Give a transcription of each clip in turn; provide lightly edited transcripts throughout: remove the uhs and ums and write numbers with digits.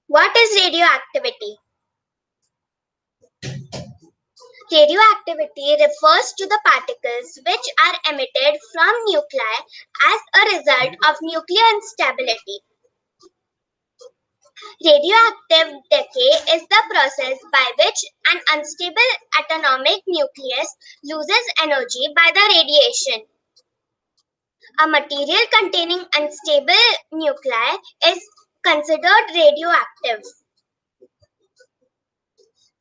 What is radioactivity? Radioactivity refers to the particles which are emitted from nuclei as a result of nuclear instability. Radioactive decay is the process by which an unstable atomic nucleus loses energy by the radiation. A material containing unstable nuclei is considered radioactive.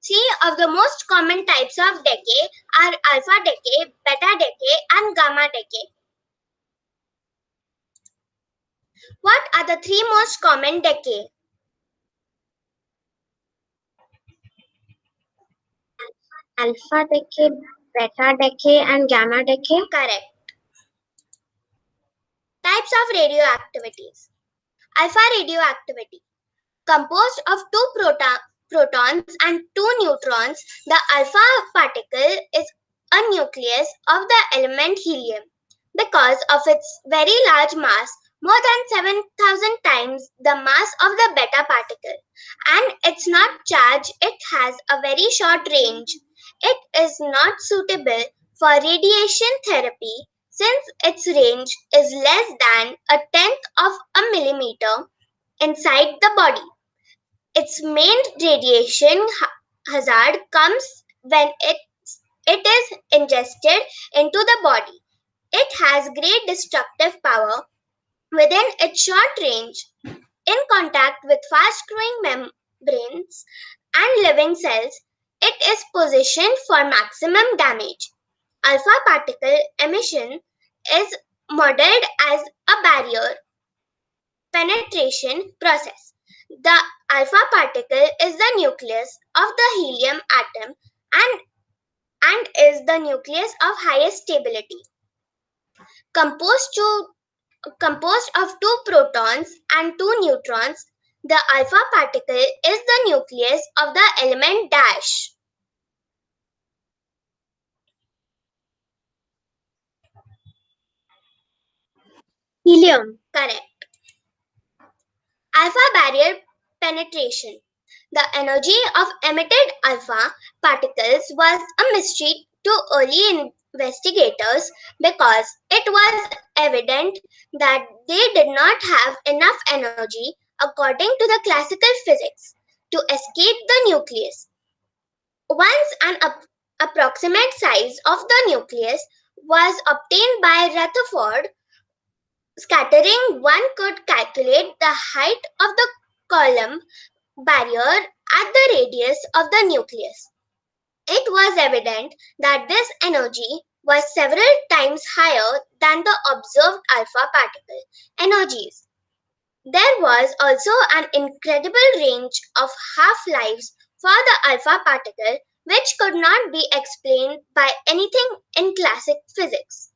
Three of the most common types of decay are alpha decay, beta decay, and gamma decay. What are the three most common decay? Alpha decay, beta decay, and gamma decay. Correct. Types of radioactivities. Alpha radioactivity. Composed of two protons and two neutrons, the alpha particle is a nucleus of the element helium. Because of its very large mass, more than 7,000 times the mass of the beta particle, and it's not charged, it has a very short range. It is not suitable for radiation therapy since its range is less than a tenth of a millimeter inside the body. Its main radiation hazard comes when it is ingested into the body. It has great destructive power within its short range. In contact with fast growing membranes and living cells, it is positioned for maximum damage. Alpha particle emission is modeled as a barrier penetration process. The alpha particle is the nucleus of the helium atom and is the nucleus of highest stability. Composed, composed of two protons and two neutrons, the alpha particle is the nucleus of the element dash. Helium. Correct. Alpha barrier penetration. The energy of emitted alpha particles was a mystery to early investigators because it was evident that they did not have enough energy, according to the classical physics, to escape the nucleus. Once an approximate size of the nucleus was obtained by Rutherford scattering, one could calculate the height of the Coulomb barrier at the radius of the nucleus. It was evident that this energy was several times higher than the observed alpha particle energies. There was also an incredible range of half-lives for the alpha particle which could not be explained by anything in classic physics.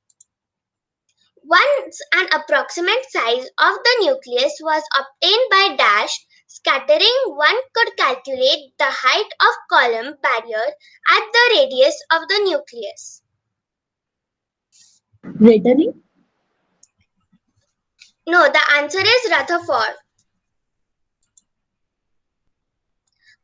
Once an approximate size of the nucleus was obtained by dash scattering, one could calculate the height of Coulomb barrier at the radius of the nucleus. Rotary. No, the answer is Rutherford.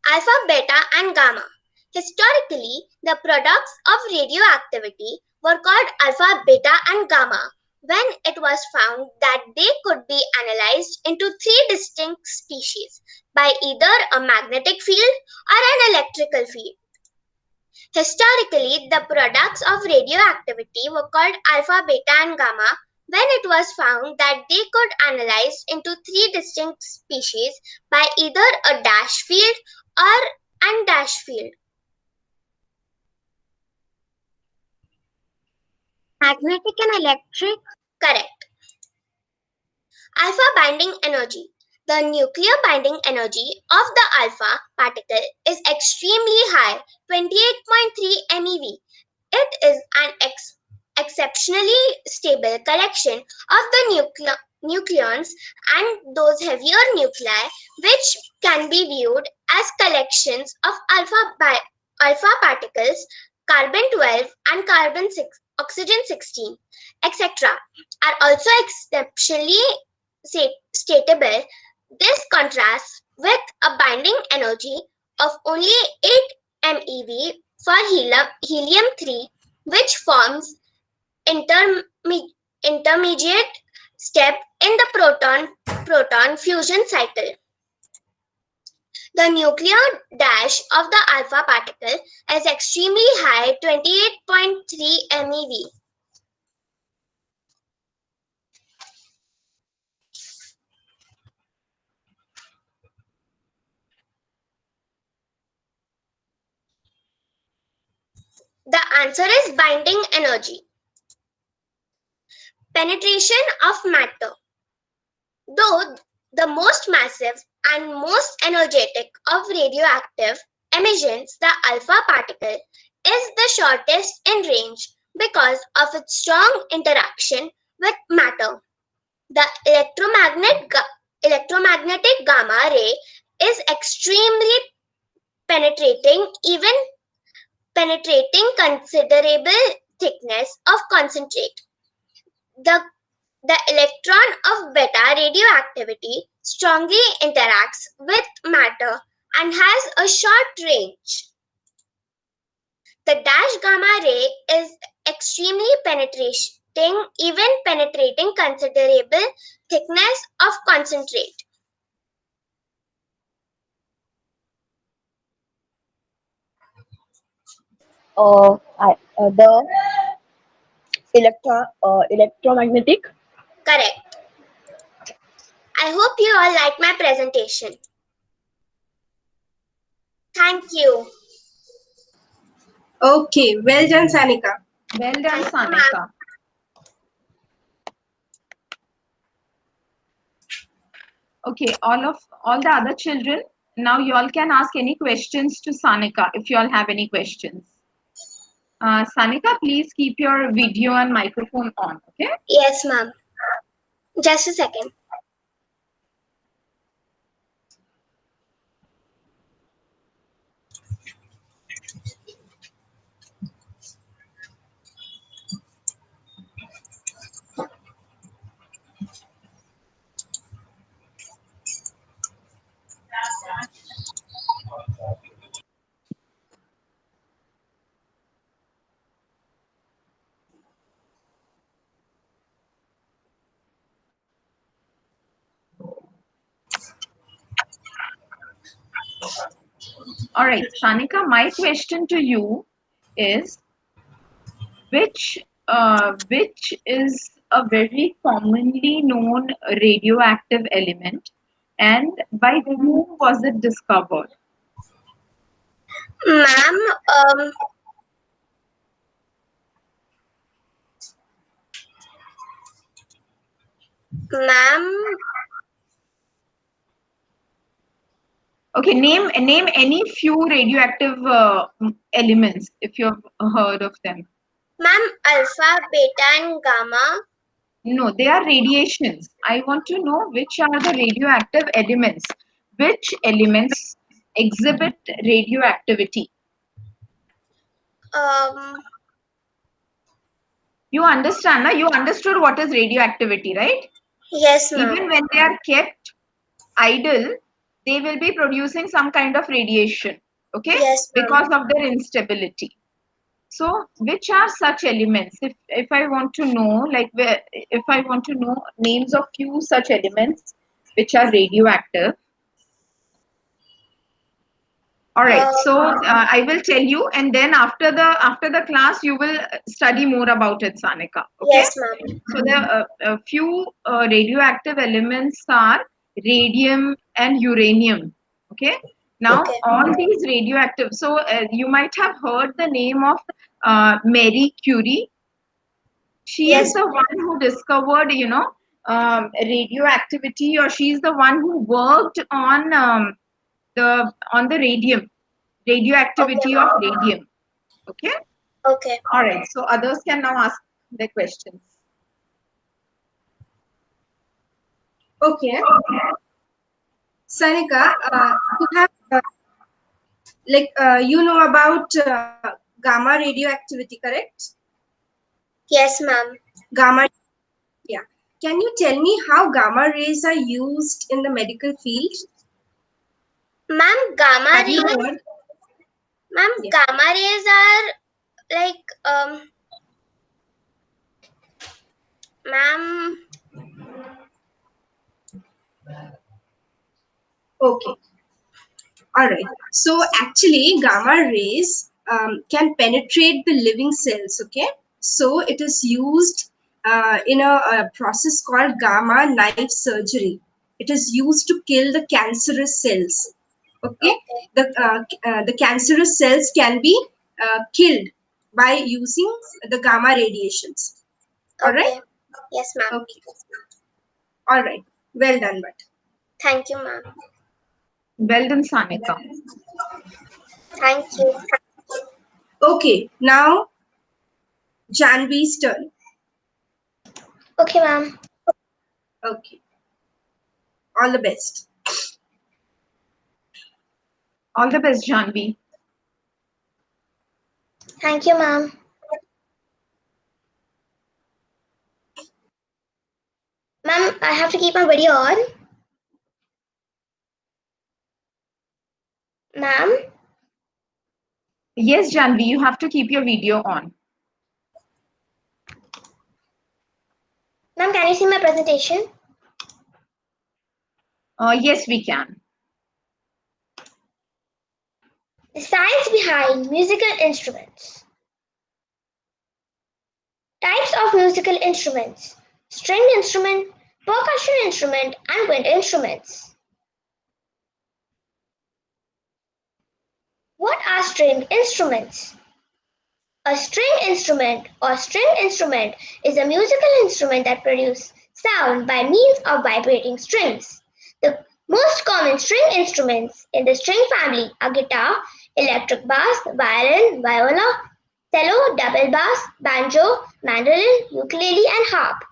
Alpha, beta, and gamma. Historically, the products of radioactivity were called alpha, beta, and gamma when it was found that they could be analyzed into three distinct species by either a magnetic field or an electrical field. Historically, the products of radioactivity were called alpha, beta, and gamma when it was found that they could analyze into three distinct species by either a dash field or an dash field. Magnetic and electric. Correct. Alpha binding energy. The nuclear binding energy of the alpha particle is extremely high, 28.3 MeV. It is an exceptionally stable collection of the nucleons and those heavier nuclei, which can be viewed as collections of alpha particles, carbon 12 and carbon 6 oxygen 16, etc., are also exceptionally statable. This contrasts with a binding energy of only 8 MeV for helium-3, which forms intermediate step in the proton fusion cycle. The nuclear dash of the alpha particle is extremely high, 28.3 MeV. The answer is binding energy. Penetration of matter. Though the most massive and most energetic of radioactive emissions, the alpha particle is the shortest in range because of its strong interaction with matter. The electromagnetic gamma ray is extremely penetrating, even penetrating considerable thickness of concentrate. The electron of beta radioactivity strongly interacts with matter and has a short range. The dash gamma ray is extremely penetrating, even penetrating considerable thickness of concentrate. The electromagnetic. Correct. I hope you all like my presentation. Thank you. Okay, well done, Sanika. Well done, Thank you, ma'am. Sanika. Okay, all the other children, now you all can ask any questions to Sanika if you all have any questions. Sanika, please keep your video and microphone on, okay? Yes, ma'am. Just a second. All right, Sanika, my question to you is which is a very commonly known radioactive element and by whom was it discovered? Ma'am, ma'am, Okay, name any few radioactive elements if you've heard of them. ma'am, alpha, beta, and gamma. No, they are radiations. I want to know which are the radioactive elements. Which elements exhibit radioactivity? You understand, na? You understood what is radioactivity, right? Yes, ma'am. Even when they are kept idle, they will be producing some kind of radiation, okay? Yes, ma'am. Because of their instability. So, which are such elements? If I want to know, like, if I want to know names of few such elements which are radioactive. All right. So I will tell you, and then after the class, you will study more about it, Sanika. Okay. Yes, ma'am. So the few radioactive elements are radium and uranium. Okay. Now Okay. all these radioactive. So you might have heard the name of Marie Curie. She is Yes. the one who discovered, radioactivity, or she's the one who worked on the radioactivity Okay. of radium. Okay. Okay. All right. So others can now ask their questions. Okay. Sanika, you have you know about gamma radioactivity, correct? Yes, ma'am. Gamma. Yeah. Can you tell me how gamma rays are used in the medical field? Ma'am, gamma Have you rays. heard? Ma'am, Yeah. gamma rays are like ma'am. Okay. All right. So actually, gamma rays can penetrate the living cells. Okay. So it is used in a process called gamma knife surgery. It is used to kill the cancerous cells. Okay. Okay. The cancerous cells can be killed by using the gamma radiations. All right. Okay. Yes, ma'am. Okay. All right. Well done, but. Thank you, ma'am. Well done, Sanika. Thank you. Okay. Now Janvi's turn. Okay, ma'am. Okay. All the best. All the best, Janvi. Thank you, ma'am. Ma'am, I have to keep my video on. Ma'am, Yes, Janvi, you have to keep your video on. ma'am, can you see my presentation? Yes, we can. The science behind musical instruments. Types of musical instruments: string instrument, percussion instrument, and wind instruments. What are string instruments? A string instrument or string instrument is a musical instrument that produces sound by means of vibrating strings. The most common string instruments in the string family are guitar, electric bass, violin, viola, cello, double bass, banjo, mandolin, ukulele, and harp.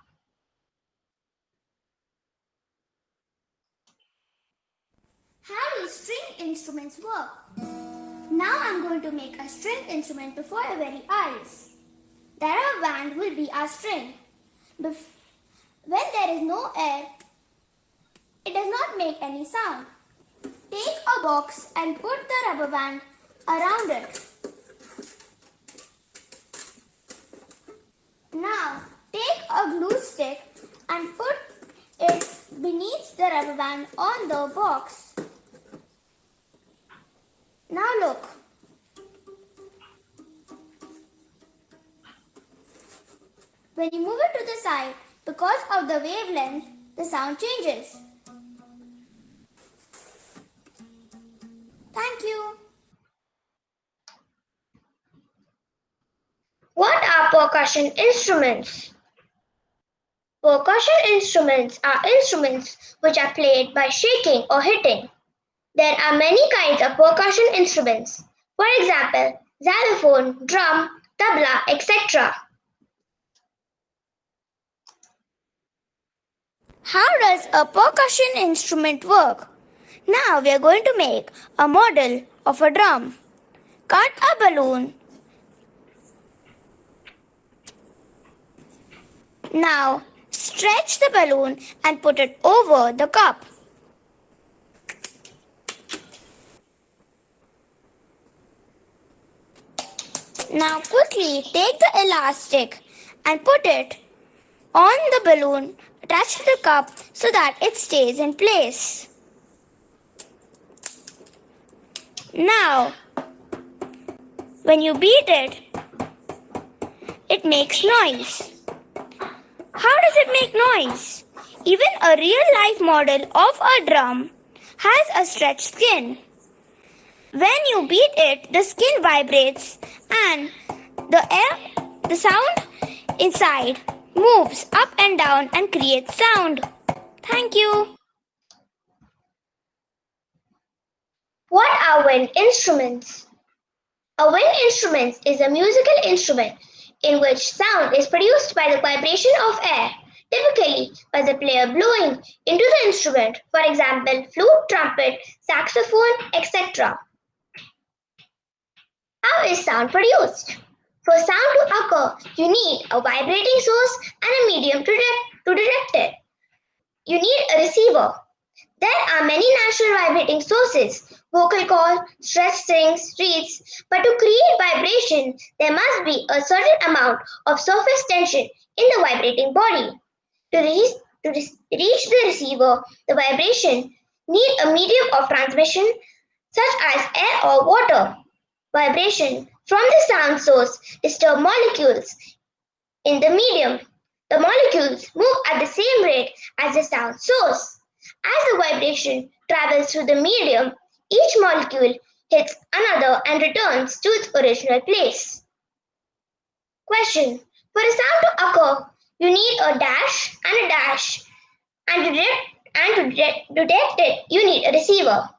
How do string instruments work? Now I'm going to make a string instrument before your very eyes. The rubber band will be our string. When there is no air, it does not make any sound. Take a box and put the rubber band around it. Now take a glue stick and put it beneath the rubber band on the box. Now look. When you move it to the side, because of the wavelength, the sound changes. Thank you. What are percussion instruments? Percussion instruments are instruments which are played by shaking or hitting. There are many kinds of percussion instruments. For example, xylophone, drum, tabla, etc. How does a percussion instrument work? Now we are going to make a model of a drum. Cut a balloon. Now stretch the balloon and put it over the cup. Now quickly take the elastic and put it on the balloon, attach to the cup so that it stays in place. Now, when you beat it, it makes noise. How does it make noise? Even a real-life model of a drum has a stretched skin. When you beat it, the skin vibrates and the sound inside moves up and down and creates sound. Thank you. What are wind instruments? A wind instrument is a musical instrument in which sound is produced by the vibration of air, typically by the player blowing into the instrument, for example, flute, trumpet, saxophone, etc. How is sound produced? For sound to occur, you need a vibrating source and a medium to detect it. You need a receiver. There are many natural vibrating sources, vocal cord, stretched strings, reeds, but to create vibration, there must be a certain amount of surface tension in the vibrating body. To reach the receiver, the vibration need a medium of transmission such as air or water. Vibration from the sound source disturb molecules in the medium. The molecules move at the same rate as the sound source. As the vibration travels through the medium, each molecule hits another and returns to its original place. Question. For a sound to occur, you need a dash and a dash. And to detect it, you need a receiver.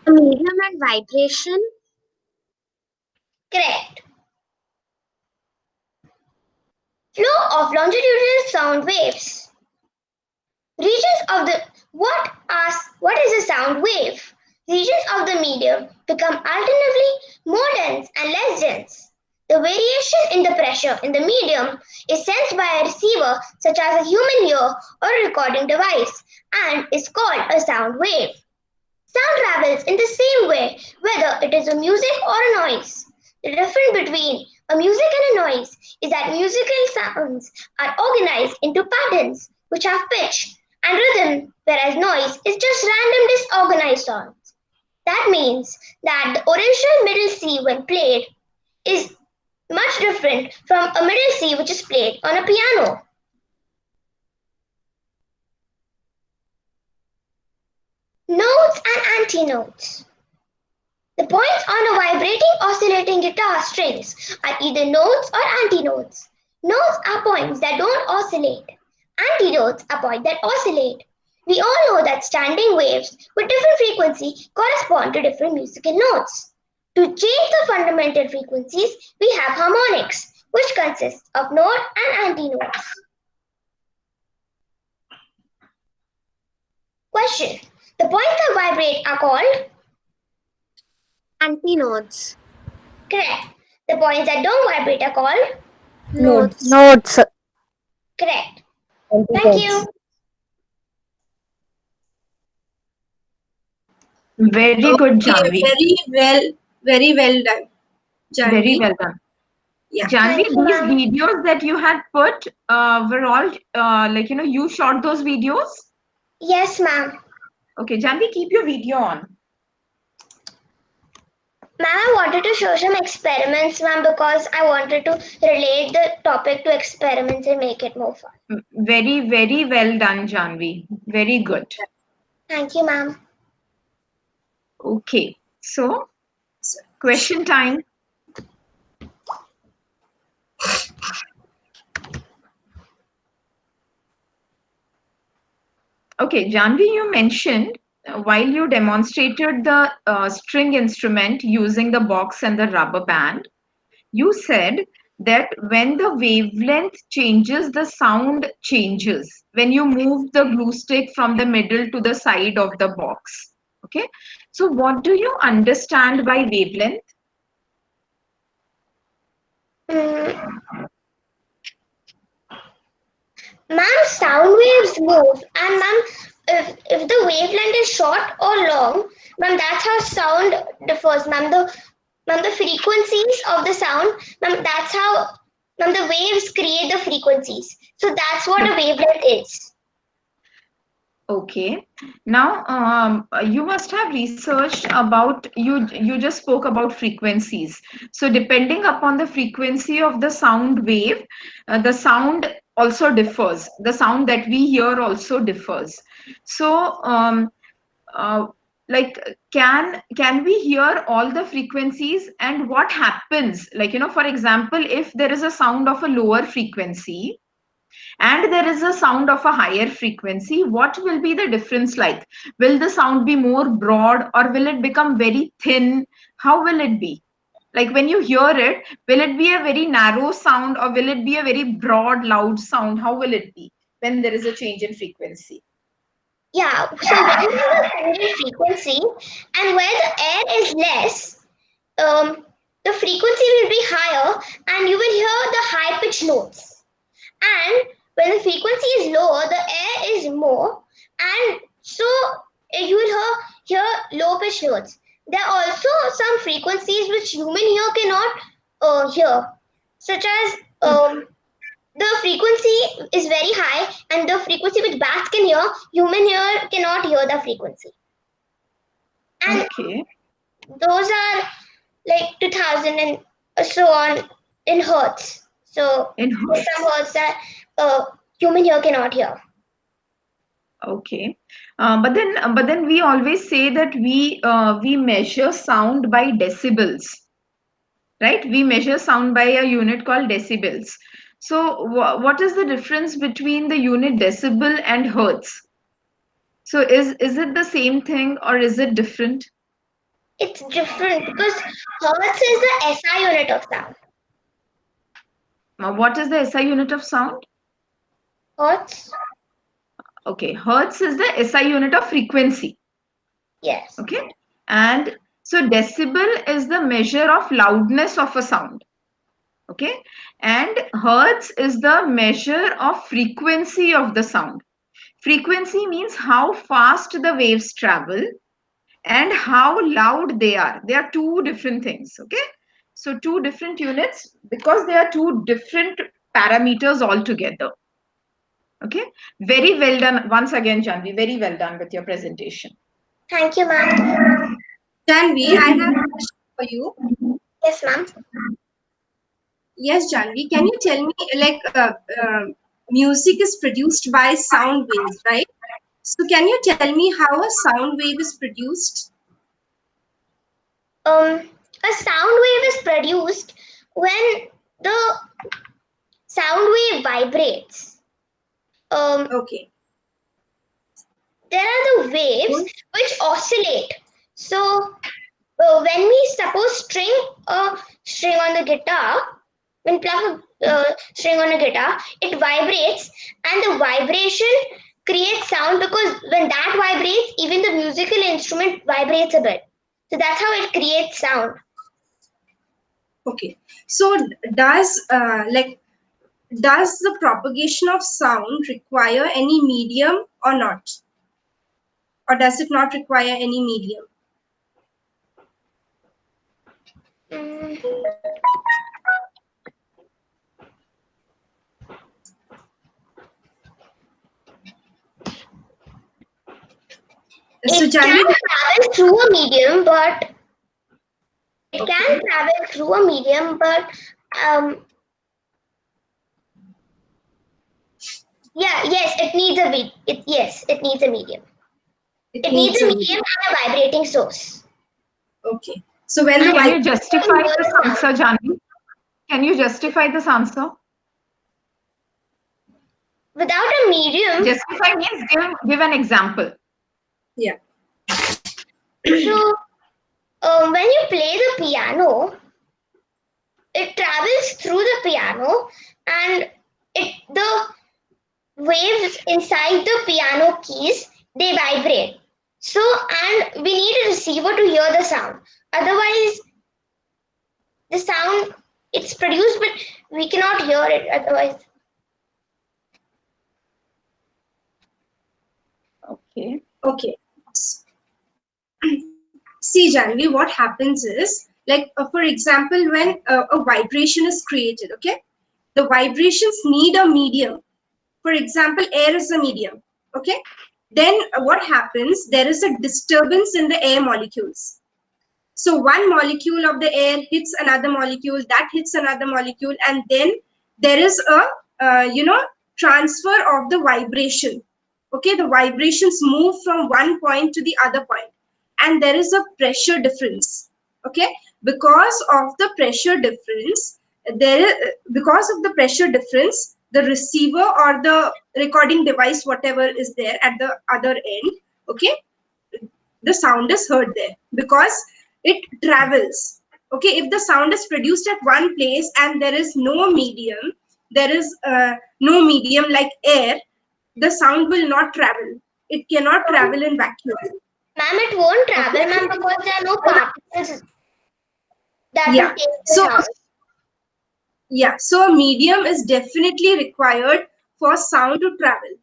A medium and vibration. Correct. Flow of longitudinal sound waves. Regions of the what is a sound wave? Regions of the medium become alternatively more dense and less dense. The variation in the pressure in the medium is sensed by a receiver such as a human ear or a recording device and is called a sound wave. Sound travels in the same way whether it is a music or a noise. The difference between a music and a noise is that musical sounds are organized into patterns which have pitch and rhythm, whereas noise is just random disorganized sounds. That means that the original middle C when played is much different from a middle C which is played on a piano. Notes and antinodes. The points on a vibrating oscillating guitar strings are either nodes or antinodes. Nodes are points that don't oscillate. Antinodes are points that oscillate. We all know that standing waves with different frequency correspond to different musical notes. To change the fundamental frequencies, we have harmonics, which consists of node and antinodes. Question. The points that vibrate are called? Antinodes. Correct. The points that don't vibrate are called? Nodes. Notes. Correct. Thank you. Very good, Okay, Janvi. very well done, Very Janvi. well done. Yeah. Janvi, Thank you, these ma'am. videos that you had put were all you shot those videos? Yes, ma'am. Okay, Janvi, keep your video on. Ma'am, I wanted to show some experiments, ma'am, because I wanted to relate the topic to experiments and make it more fun. Very, very well done, Janvi. Very good. Thank you, ma'am. Okay, so question time. Okay, Janvi, you mentioned while you demonstrated the string instrument using the box and the rubber band, you said that when the wavelength changes, the sound changes when you move the glue stick from the middle to the side of the box. Okay, so what do you understand by wavelength? Ma'am, sound waves move, and ma'am, if the wavelength is short or long, ma'am, that's how sound differs, ma'am. The frequencies of the sound, ma'am, that's how ma'am the waves create the frequencies. So that's what a wavelength is. Okay. Now, you must have researched about you just spoke about frequencies. So depending upon the frequency of the sound wave, the sound also differs. The sound that we hear also differs. So, uh, like, can we hear all the frequencies, and what happens? Like, for example, if there is a sound of a lower frequency, and there is a sound of a higher frequency, what will be the difference like? Will the sound be more broad, or will it become very thin? How will it be? Like when you hear it, will it be a very narrow sound, or will it be a very broad, loud sound? How will it be when there is a change in frequency? Yeah, so when there's a single frequency and where the air is less, the frequency will be higher and you will hear the high pitched notes. And when the frequency is lower, the air is more, and so you will hear low pitched notes. There are also some frequencies which human ear cannot hear, such as the frequency is very high, and the frequency which bats can hear, human ear cannot hear the frequency. And Okay. those are like 2000 and so on in hertz. So In there's hertz. some hertz that human ear cannot hear. Okay. But then we always say that we measure sound by decibels, right? We measure sound by a unit called decibels. So what is the difference between the unit decibel and hertz? So is it the same thing or is it different? It's different because hertz is the SI unit of sound. What is the SI unit of sound? Hertz? Okay, hertz is the SI unit of frequency. Yes. Okay, and so decibel is the measure of loudness of a sound. Okay, and hertz is the measure of frequency of the sound. Frequency means how fast the waves travel and how loud they are. They are two different things. Okay, so two different units because they are two different parameters altogether. Okay, very well done once again, Janvi. Very well done with your presentation. Thank you, ma'am. Janvi, I have a question for you. Yes, ma'am. Yes, Janvi, can you tell me, like, music is produced by sound waves, right? So can you tell me how a sound wave is produced? A sound wave is produced when the sound wave vibrates. Okay. There are the waves which oscillate. So when we suppose string a string on the guitar, when pluck a string on a guitar, it vibrates, and the vibration creates sound because when that vibrates, even the musical instrument vibrates a bit. So that's how it creates sound. Okay. So does the propagation of sound require any medium or not? Or does it not require any medium? Mm, So it can Janvi, travel through a medium, but it can travel through a medium, but um, yes, it needs a it needs a medium. it It needs needs a a medium medium. and a vibrating source. Okay. So when the Can you vibration justify this answer, Janvi? Can you justify this answer? Without a medium, Justify means give an example. yeah. so when you play the piano, it travels through the piano, and the waves inside the piano keys, they vibrate. So, and we need a receiver to hear the sound. Otherwise, the sound it's produced, but we cannot hear it. Otherwise, Okay. Okay. See, Janvi, what happens is, like, for example, when a vibration is created, okay, the vibrations need a medium. For example, air is a medium, okay. Then what happens? There is a disturbance in the air molecules. So one molecule of the air hits another molecule, that hits another molecule, and then there is a transfer of the vibration. Okay, the vibrations move from one point to the other point, and there is a pressure difference. Okay, because of the pressure difference, the receiver or the recording device, whatever is there at the other end, okay, the sound is heard there because it travels. Okay, if the sound is produced at one place and there is no medium, there is no medium like air, the sound will not travel. It cannot travel in vacuum. Ma'am, it won't travel, ma'am, because there are no particles that will Yeah. take the So sound. yeah, so a medium is definitely required for sound to travel,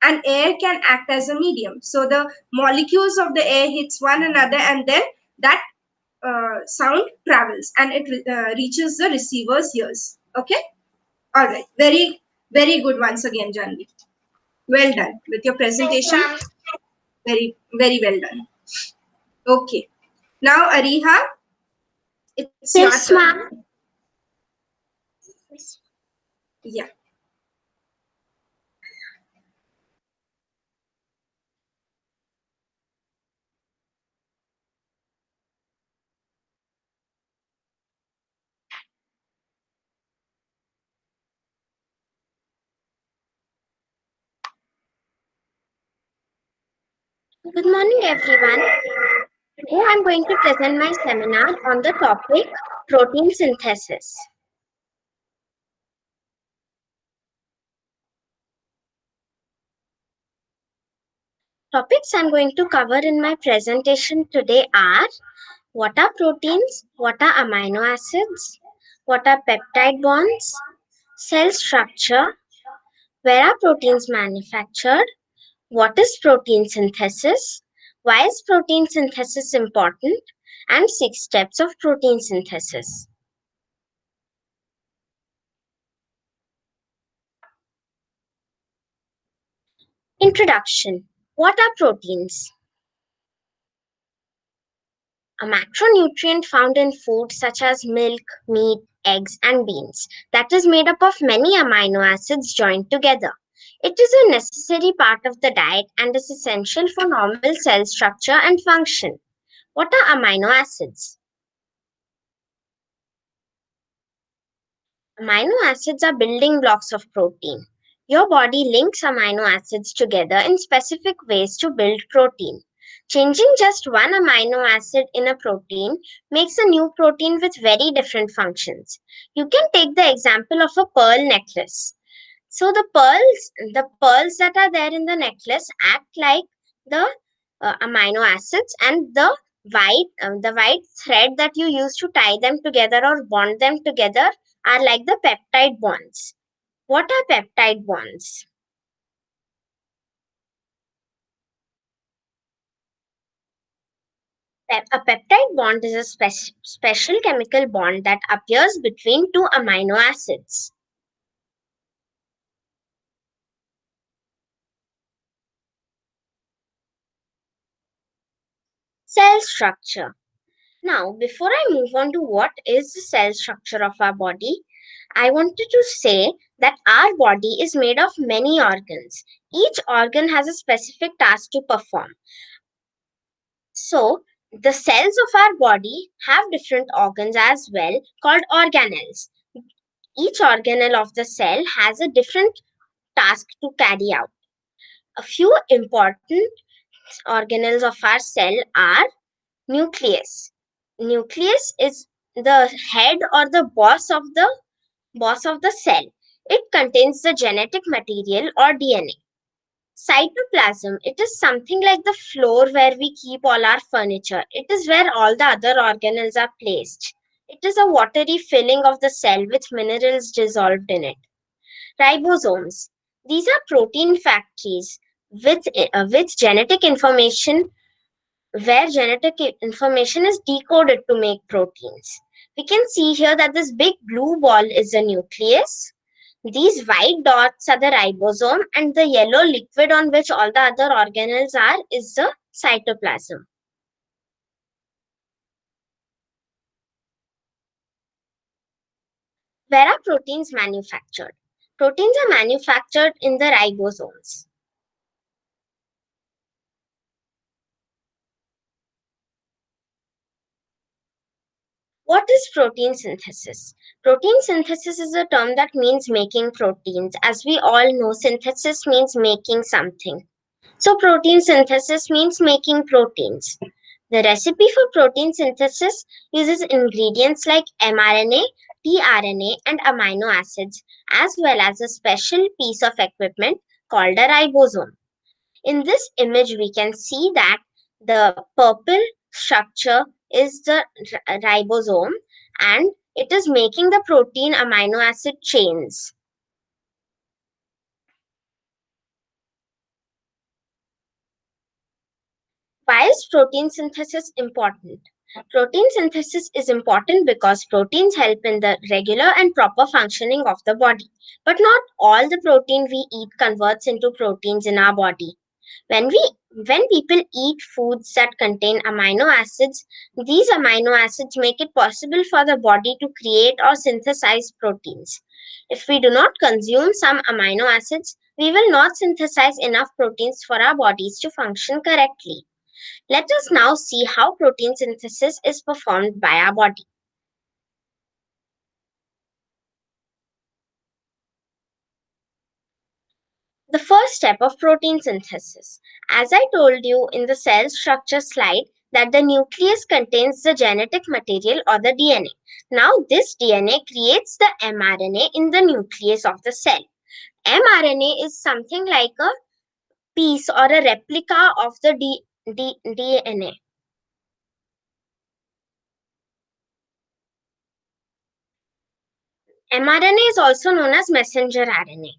and air can act as a medium. So the molecules of the air hits one another, and then that sound travels and it reaches the receiver's ears. Okay. All right. Very, very good once again, Janvi. Well done with your Thank you, presentation. ma'am. Very, very well done. Okay. Now, Ariha, it's your Yes, turn. ma'am. Yeah. Good morning, everyone. Today I'm going to present my seminar on the topic protein synthesis. Topics I'm going to cover in my presentation today are: what are proteins, what are amino acids, what are peptide bonds, cell structure, where are proteins manufactured, what is protein synthesis, why is protein synthesis important, and 6 steps of protein synthesis. Introduction. What are proteins? A macronutrient found in foods such as milk, meat, eggs, and beans that is made up of many amino acids joined together. It is a necessary part of the diet and is essential for normal cell structure and function. What are amino acids? Amino acids are building blocks of protein. Your body links amino acids together in specific ways to build protein. Changing just one amino acid in a protein makes a new protein with very different functions. You can take the example of a pearl necklace. So the pearls that are there in the necklace act like the amino acids, and the white thread that you use to tie them together or bond them together are like the peptide bonds. What are peptide bonds? A peptide bond is a special chemical bond that appears between two amino acids. Cell structure. Now, before I move on to what is the cell structure of our body, I wanted to say that our body is made of many organs. Each organ has a specific task to perform. So, the cells of our body have different organs as well, called organelles. Each organelle of the cell has a different task to carry out. A few important organelles of our cell are nucleus. Nucleus is the head or the boss of the cell. It contains the genetic material or DNA. Cytoplasm, it is something like the floor where we keep all our furniture. It is where all the other organelles are placed. It is a watery filling of the cell with minerals dissolved in it. Ribosomes, these are protein factories with genetic information, where genetic information is decoded to make proteins. We can see here that this big blue ball is the nucleus. These white dots are the ribosome, and the yellow liquid on which all the other organelles are is the cytoplasm. Where are proteins manufactured? Proteins are manufactured in the ribosomes. What is protein synthesis? Protein synthesis is a term that means making proteins. As we all know, synthesis means making something. So, protein synthesis means making proteins. The recipe for protein synthesis uses ingredients like mRNA, tRNA, and amino acids, as well as a special piece of equipment called a ribosome. In this image, we can see that the purple structure is the ribosome, and it is making the protein amino acid chains. Why is protein synthesis important? Protein synthesis is important because proteins help in the regular and proper functioning of the body. But not all the protein we eat converts into proteins in our body. When people eat foods that contain amino acids, these amino acids make it possible for the body to create or synthesize proteins. If we do not consume some amino acids, we will not synthesize enough proteins for our bodies to function correctly. Let us now see how protein synthesis is performed by our body. The first step of protein synthesis. As I told you in the cell structure slide, that the nucleus contains the genetic material or the DNA. Now, this DNA creates the mRNA in the nucleus of the cell. mRNA is something like a piece or a replica of the DNA. mRNA is also known as messenger RNA.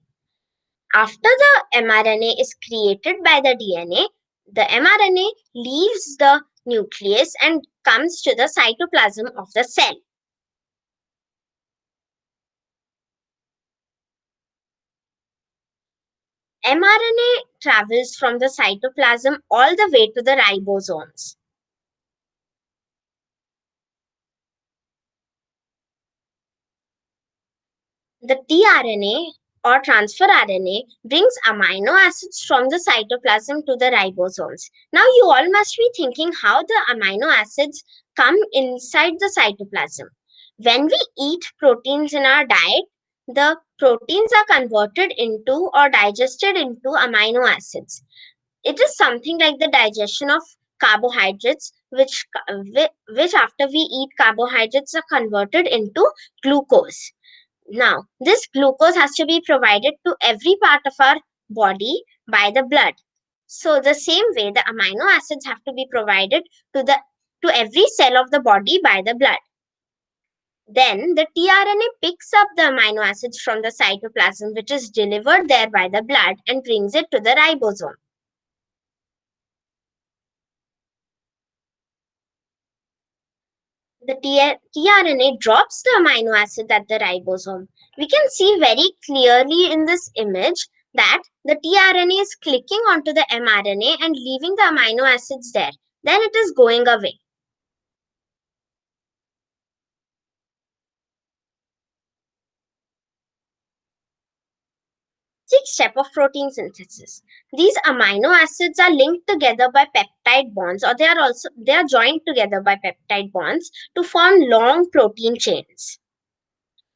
After the mRNA is created by the DNA, the mRNA leaves the nucleus and comes to the cytoplasm of the cell. mRNA travels from the cytoplasm all the way to the ribosomes. The tRNA or transfer RNA brings amino acids from the cytoplasm to the ribosomes. Now you all must be thinking how the amino acids come inside the cytoplasm. When we eat proteins in our diet, the proteins are converted into or digested into amino acids. It is something like the digestion of carbohydrates, which after we eat carbohydrates are converted into glucose. Now, this glucose has to be provided to every part of our body by the blood. So, the same way, the amino acids have to be provided to every cell of the body by the blood. Then, the tRNA picks up the amino acids from the cytoplasm, which is delivered there by the blood, and brings it to the ribosome. The tRNA drops the amino acid at the ribosome. We can see very clearly in this image that the tRNA is clicking onto the mRNA and leaving the amino acids there. Then it is going away. Sixth step of protein synthesis. These amino acids are linked together by peptide bonds, or they are joined together by peptide bonds to form long protein chains.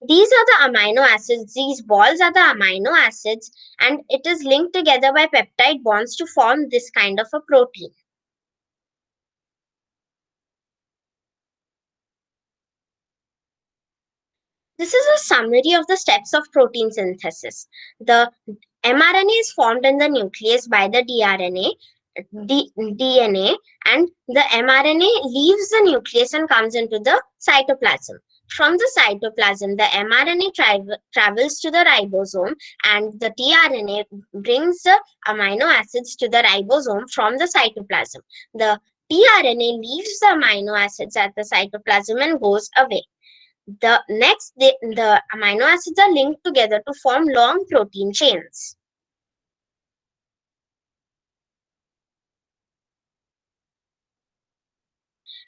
These are the amino acids, these balls are the amino acids, and it is linked together by peptide bonds to form this kind of a protein. This is a summary of the steps of protein synthesis. The mRNA is formed in the nucleus by the DNA, and the mRNA leaves the nucleus and comes into the cytoplasm. From the cytoplasm, the mRNA travels to the ribosome, and the tRNA brings the amino acids to the ribosome from the cytoplasm. The tRNA leaves the amino acids at the cytoplasm and goes away. The amino acids are linked together to form long protein chains.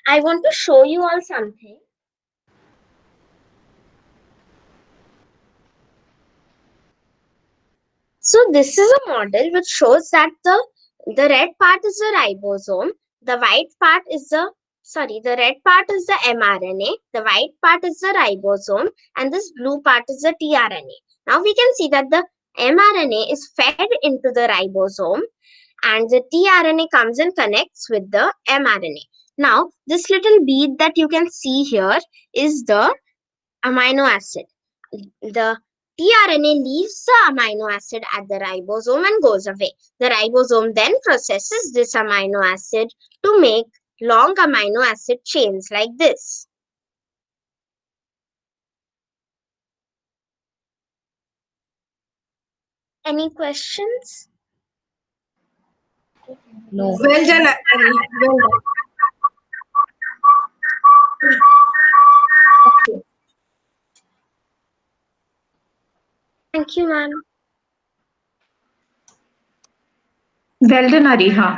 I want to show you all something. So this is a model which shows that the red part is the ribosome, the white part is the red part is the mRNA, the white part is the ribosome, and this blue part is the tRNA. Now we can see that the mRNA is fed into the ribosome and the tRNA comes and connects with the mRNA. Now, this little bead that you can see here is the amino acid. The tRNA leaves the amino acid at the ribosome and goes away. The ribosome then processes this amino acid to make long amino acid chains like this. Any questions? No. Well done, Ari. Well done. Okay. Thank you, ma'am. Well done, Ariha.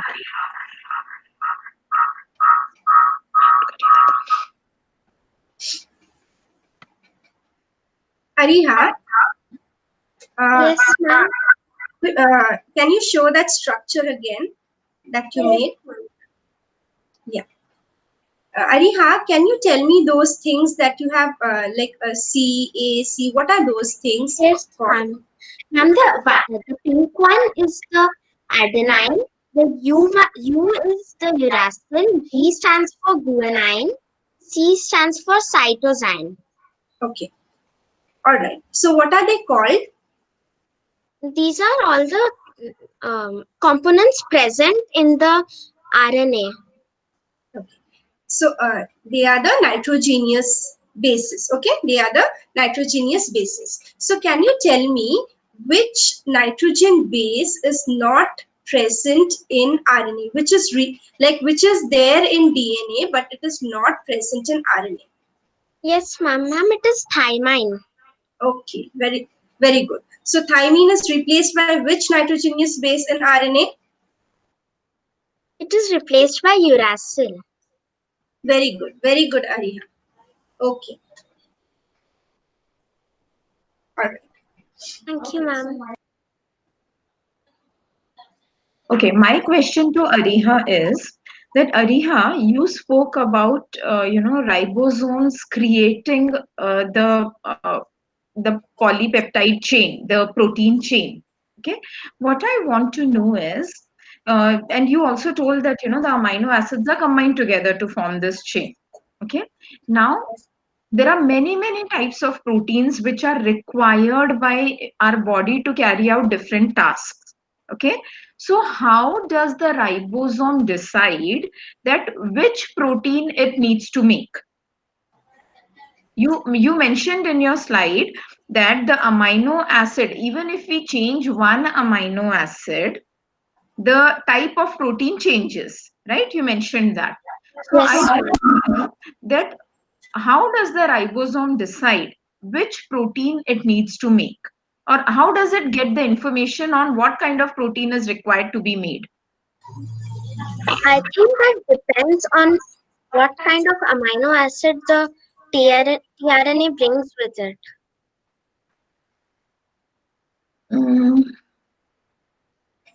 Ariha, Yes, ma'am. can you show that structure again that you made? Yeah. Ariha, can you tell me those things that you have, like a C, A, C? What are those things? Yes, called? ma'am. Ma'am, the pink one is the adenine. The U is the uracil. G stands for guanine. C stands for cytosine. Okay. All right. So what are they called? These are all the components present in the RNA. So they are the nitrogenous bases. Okay, they are the nitrogenous bases. So can you tell me which nitrogen base is not present in RNA, which is which is there in DNA but it is not present in RNA? Yes, ma'am. Ma'am, it is thymine. Okay, very good. So thymine is replaced by which nitrogenous base in RNA? It is replaced by uracil. Very good, Ariha. Okay, all right. Thank you, ma'am. Okay, my question to Ariha is that Ariha, you spoke about ribosomes creating the polypeptide chain, the protein chain. Okay, what I want to know is, and you also told that the amino acids are combined together to form this chain. Okay, now there are many types of proteins which are required by our body to carry out different tasks. Okay, so how does the ribosome decide that which protein it needs to make? You mentioned in your slide that the amino acid, even if we change one amino acid, the type of protein changes, right? You mentioned that. So I Yes. want to know that how does the ribosome decide which protein it needs to make, or how does it get the information on what kind of protein is required to be made? I think that depends on what kind of amino acid the tRNA brings with it. Mm,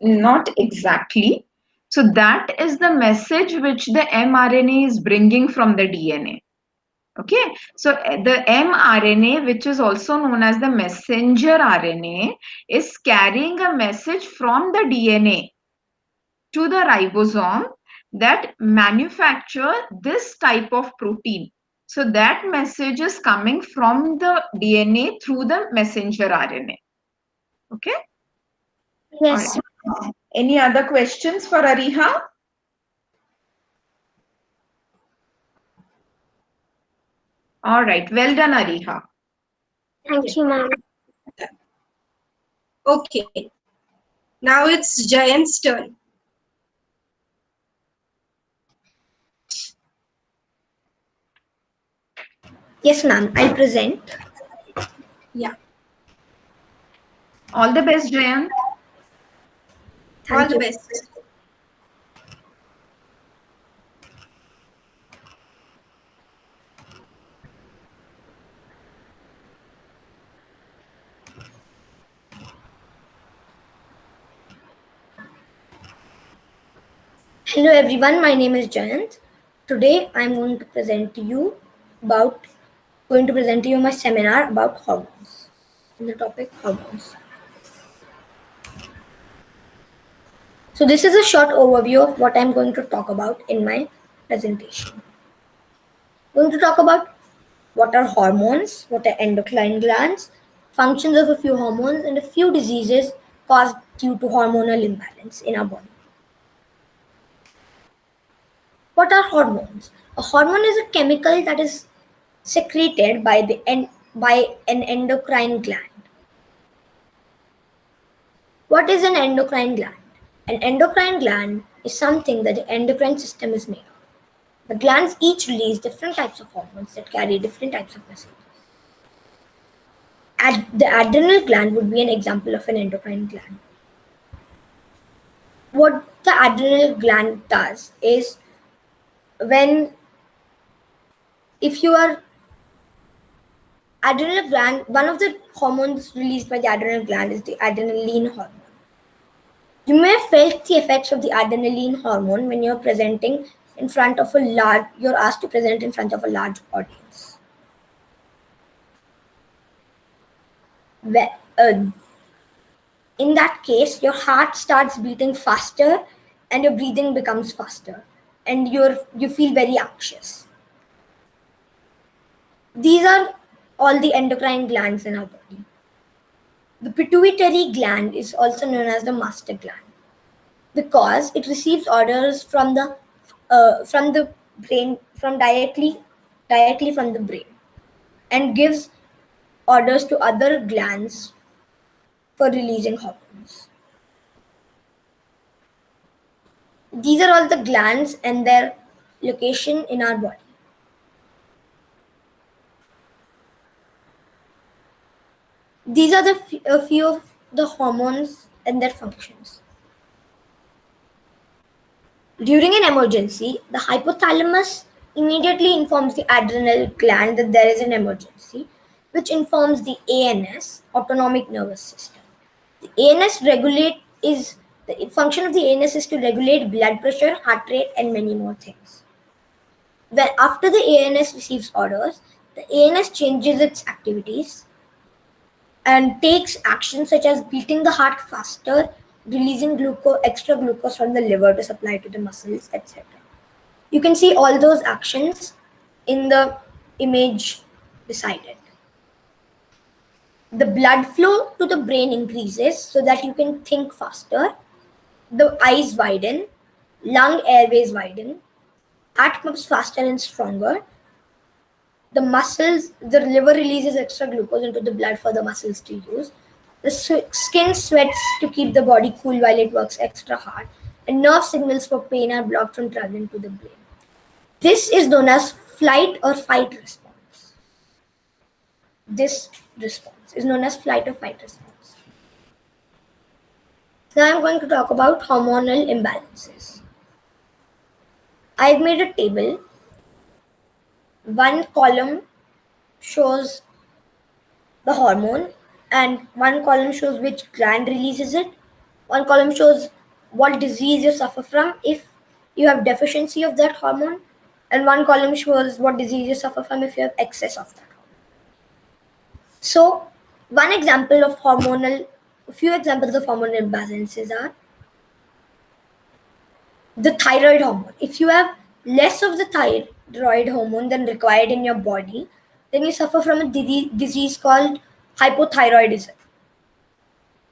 not exactly. So that is the message which the mRNA is bringing from the DNA. Okay, so the mRNA, which is also known as the messenger RNA, is carrying a message from the DNA to the ribosome that manufacture this type of protein. So that message is coming from the DNA through the messenger RNA. Okay. Yes. All right. Any other questions for Ariha? All right. Well done, Ariha. Thank you, ma'am. Okay, now it's Jayant's turn. Yes, ma'am. I'll present. Yeah. All the best, Jayant. All the best. Hello everyone, my name is Jayant. Today I'm going to present to you my seminar about hormones. On the topic hormones. So this is a short overview of what I'm going to talk about in my presentation. I'm going to talk about what are hormones, what are endocrine glands, functions of a few hormones, and a few diseases caused due to hormonal imbalance in our body. What are hormones? A hormone is a chemical that is secreted by by an endocrine gland. What is an endocrine gland? An endocrine gland is something that the endocrine system is made of. The glands each release different types of hormones that carry different types of messages. The adrenal gland would be an example of an endocrine gland. What the adrenal gland does is when if you are adrenal gland, one of the hormones released by the adrenal gland is the adrenaline hormone. You may have felt the effects of the adrenaline hormone when you're presenting in front of you're asked to present in front of a large audience. Well, in that case, your heart starts beating faster and your breathing becomes faster and you feel very anxious. These are all the endocrine glands in our body. The pituitary gland is also known as the master gland because it receives orders from the brain directly from the brain and gives orders to other glands for releasing hormones. These are all the glands and their location in our body. These are a few of the hormones and their functions. During an emergency, the hypothalamus immediately informs the adrenal gland that there is an emergency, which informs the ANS, autonomic nervous system. The function of the ANS is to regulate blood pressure, heart rate, and many more things. When after the ANS receives orders, the ANS changes its activities and takes actions such as beating the heart faster, releasing extra glucose from the liver to supply to the muscles, etc. You can see all those actions in the image beside it. The blood flow to the brain increases so that you can think faster. The eyes widen, lung airways widen, heart pumps faster and stronger. The liver releases extra glucose into the blood for the muscles to use. The skin sweats to keep the body cool while it works extra hard, and nerve signals for pain are blocked from traveling to the brain. This is known as flight or fight response. This response is known as flight or fight response. Now I'm going to talk about hormonal imbalances. I've made a table. One column shows the hormone and one column shows which gland releases it. One column shows what disease you suffer from if you have deficiency of that hormone, and one column shows what disease you suffer from if you have excess of that hormone. So a few examples of hormonal imbalances are the thyroid hormone. If you have less of the thyroid hormone than required in your body, then you suffer from a disease called hypothyroidism.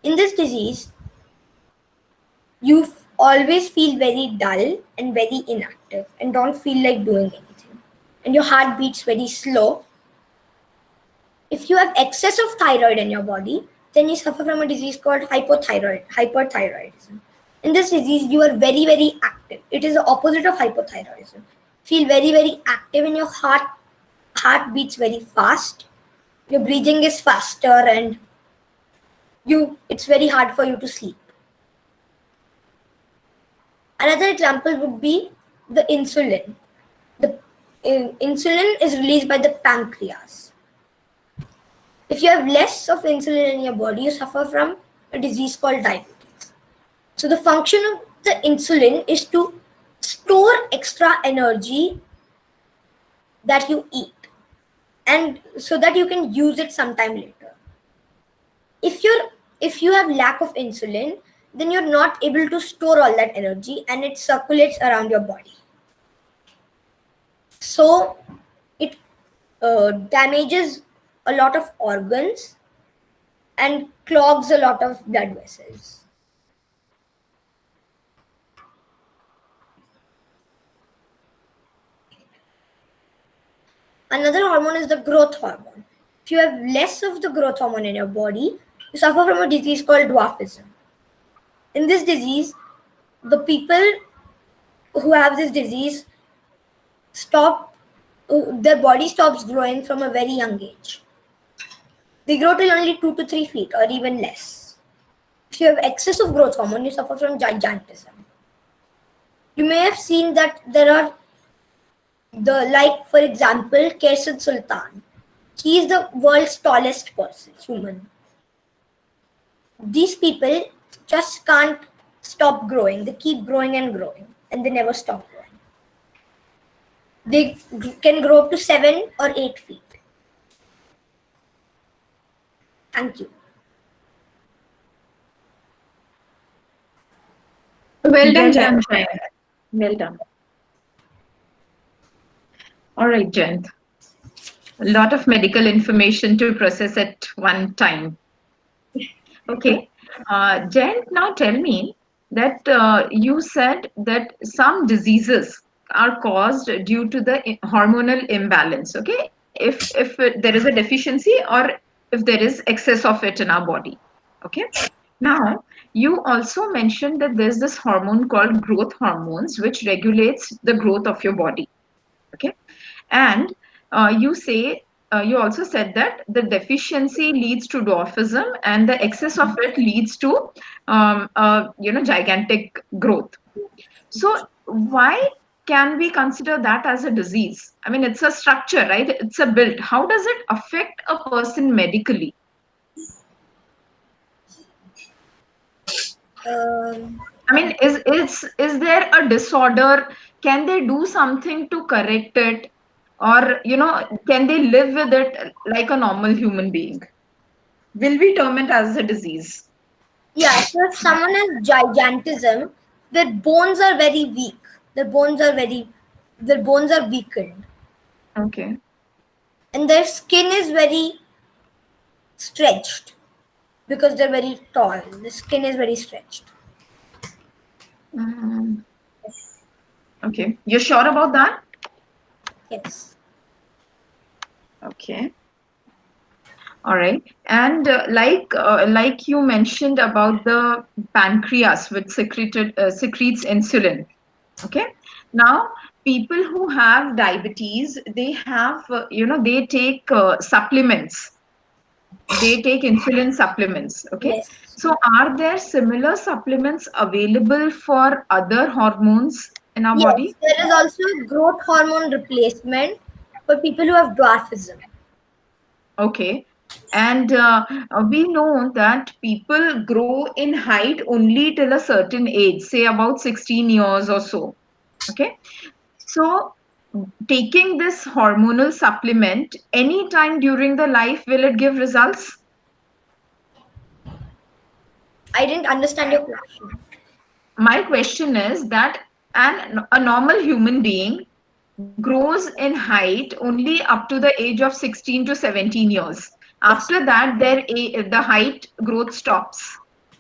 In this disease, you always feel very dull and very inactive and don't feel like doing anything. And your heart beats very slow. If you have excess of thyroid in your body, then you suffer from a disease called hyperthyroidism. In this disease, you are very, very active. It is the opposite of hypothyroidism. Feel very, very active and your heart beats very fast. Your breathing is faster and it's very hard for you to sleep. Another example would be the insulin. The insulin is released by the pancreas. If you have less of insulin in your body, you suffer from a disease called diabetes. So the function of the insulin is to store extra energy that you eat, and so that you can use it sometime later. If you have lack of insulin, then you're not able to store all that energy and it circulates around your body. So it damages a lot of organs and clogs a lot of blood vessels. Another hormone is the growth hormone. If you have less of the growth hormone in your body, you suffer from a disease called dwarfism. In this disease, the people who have this disease their body stops growing from a very young age. They grow till only 2 to 3 feet or even less. If you have excess of growth hormone, you suffer from gigantism. You may have seen that there are for example, Kersad Sultan. He is the world's tallest person, human. These people just can't stop growing. They keep growing and growing, and they never stop growing. They can grow up to 7 or 8 feet. Thank you. Well done, Jayant. Jayant. Well done. All right, Jayant. A lot of medical information to process at one time. Okay. Jayant, now tell me that you said that some diseases are caused due to the hormonal imbalance. Okay. If there is a deficiency or if there is excess of it in our body. Okay. Now, you also mentioned that there's this hormone called growth hormones, which regulates the growth of your body. Okay. And you also said that the deficiency leads to dwarfism and the excess of it leads to gigantic growth. So why can we consider that as a disease? I mean, it's a structure, right? It's a build. How does it affect a person medically? I mean, is there a disorder? Can they do something to correct it? Or, can they live with it like a normal human being? Will we term it as a disease? Yeah, so if someone has gigantism, their bones are very weak. Their bones are weakened. Okay. And their skin is very stretched because they're very tall. The skin is very stretched. Okay. You're sure about that? Yes. Okay. All right. And like you mentioned about the pancreas, which secretes insulin. Okay. Now, people who have diabetes, they have, they take supplements. They take insulin supplements. Okay. Yes. So, are there similar supplements available for other hormones in our body? There is also growth hormone replacement for people who have dwarfism. Okay. And we know that people grow in height only till a certain age, say about 16 years or so. Okay. So, taking this hormonal supplement anytime during the life, will it give results? I didn't understand your question. My question is that a normal human being grows in height only up to the age of 16 to 17 years. After that, the height growth stops.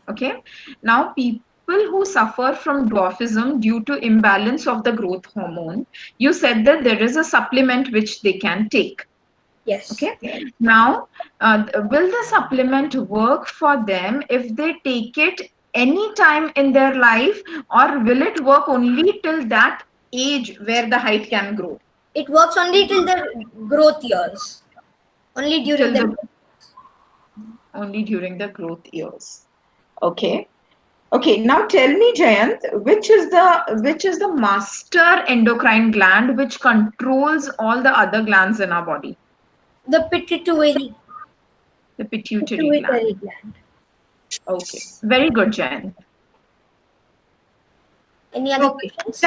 Okay. Now, people who suffer from dwarfism due to imbalance of the growth hormone, you said that there is a supplement which they can take. Yes. Okay. Now, will the supplement work for them if they take it any time in their life, or will it work only till that age where the height can grow? It works only till the growth years. Only during only during the growth years. Okay. Okay. Now tell me, Jayant, which is the master endocrine gland which controls all the other glands in our body? The pituitary. The pituitary gland. Okay. Very good, Jayant. Any other questions?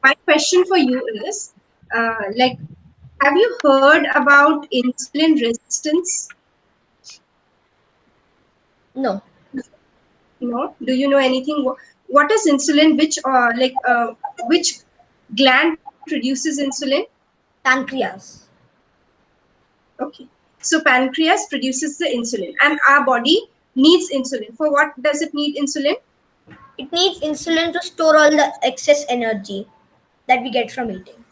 My question for you is, have you heard about insulin resistance? No. No. Do you know anything? What is insulin? Which gland produces insulin? Pancreas. Okay. So pancreas produces the insulin, and our body needs insulin. For what does it need insulin? It needs insulin to store all the excess energy that we get from eating.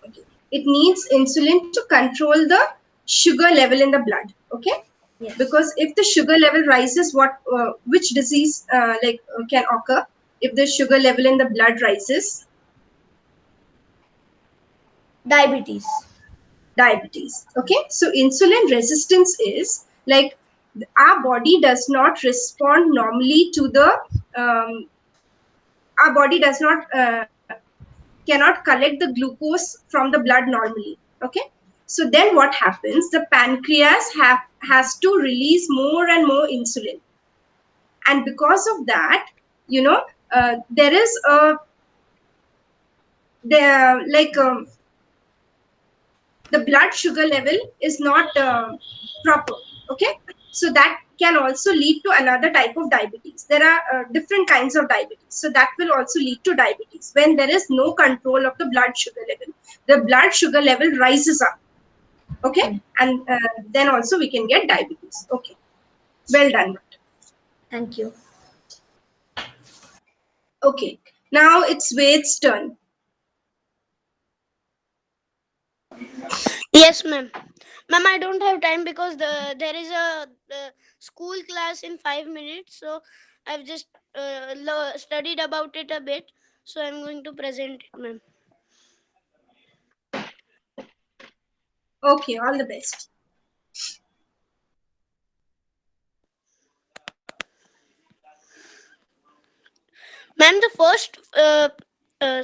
Okay. It needs insulin to control the sugar level in the blood. Okay. Yes. Because if the sugar level rises, which disease can occur if the sugar level in the blood rises? Diabetes. Okay, so insulin resistance is like our body does not respond normally to the our body does not cannot collect the glucose from the blood normally. Okay, so then what happens, the pancreas has to release more and more insulin, and because of that, there is a there like the blood sugar level is not proper. Okay, so that can also lead to another type of diabetes. There are different kinds of diabetes, so that will also lead to diabetes when there is no control of the blood sugar level. The blood sugar level rises up. Okay, and then also we can get diabetes. Okay, well done. Thank you. Okay, now it's Ved's turn. Yes, ma'am. Ma'am, I don't have time because there is a school class in 5 minutes. So I've just studied about it a bit. So I'm going to present it, ma'am. Okay, all the best. Ma'am, the first,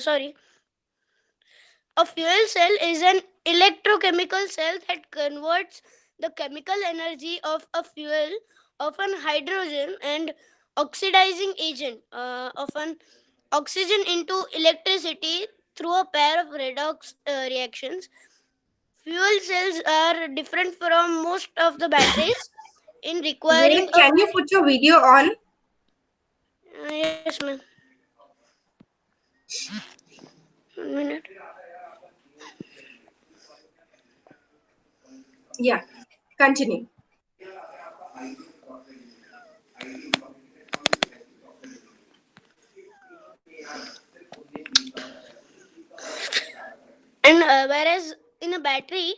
sorry, a fuel cell is an electrochemical cell that converts the chemical energy of a fuel of an hydrogen and oxidizing agent of an oxygen into electricity through a pair of redox reactions. Fuel cells are different from most of the batteries in requiring Ved, can you put your video on? yes, ma'am. 1 minute. Yeah, continue. And whereas in a battery,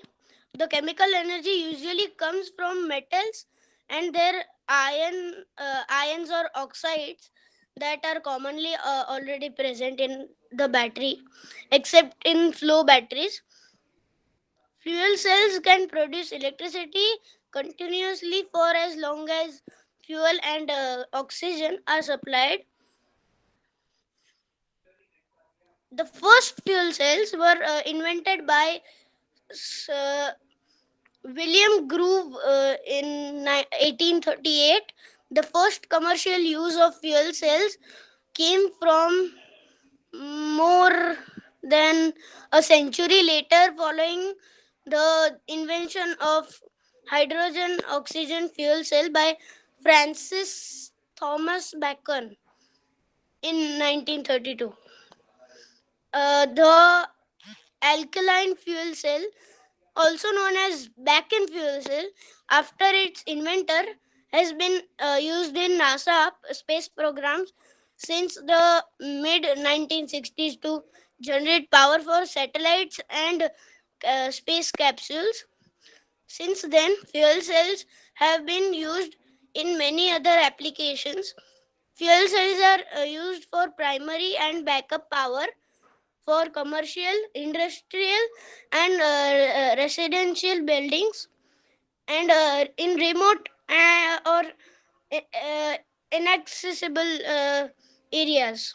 the chemical energy usually comes from metals and their ions or oxides that are commonly already present in the battery, except in flow batteries. Fuel cells can produce electricity continuously for as long as fuel and oxygen are supplied. The first fuel cells were invented by uh, William Groove in 1838. The first commercial use of fuel cells came from more than a century later, following the invention of hydrogen oxygen fuel cell by Francis Thomas Bacon in 1932. The alkaline fuel cell, also known as Bacon fuel cell, after its inventor, has been used in NASA space programs since the mid 1960s to generate power for satellites and space capsules. Since then, fuel cells have been used in many other applications. Fuel cells are used for primary and backup power for commercial, industrial, and residential buildings, and in remote or inaccessible areas.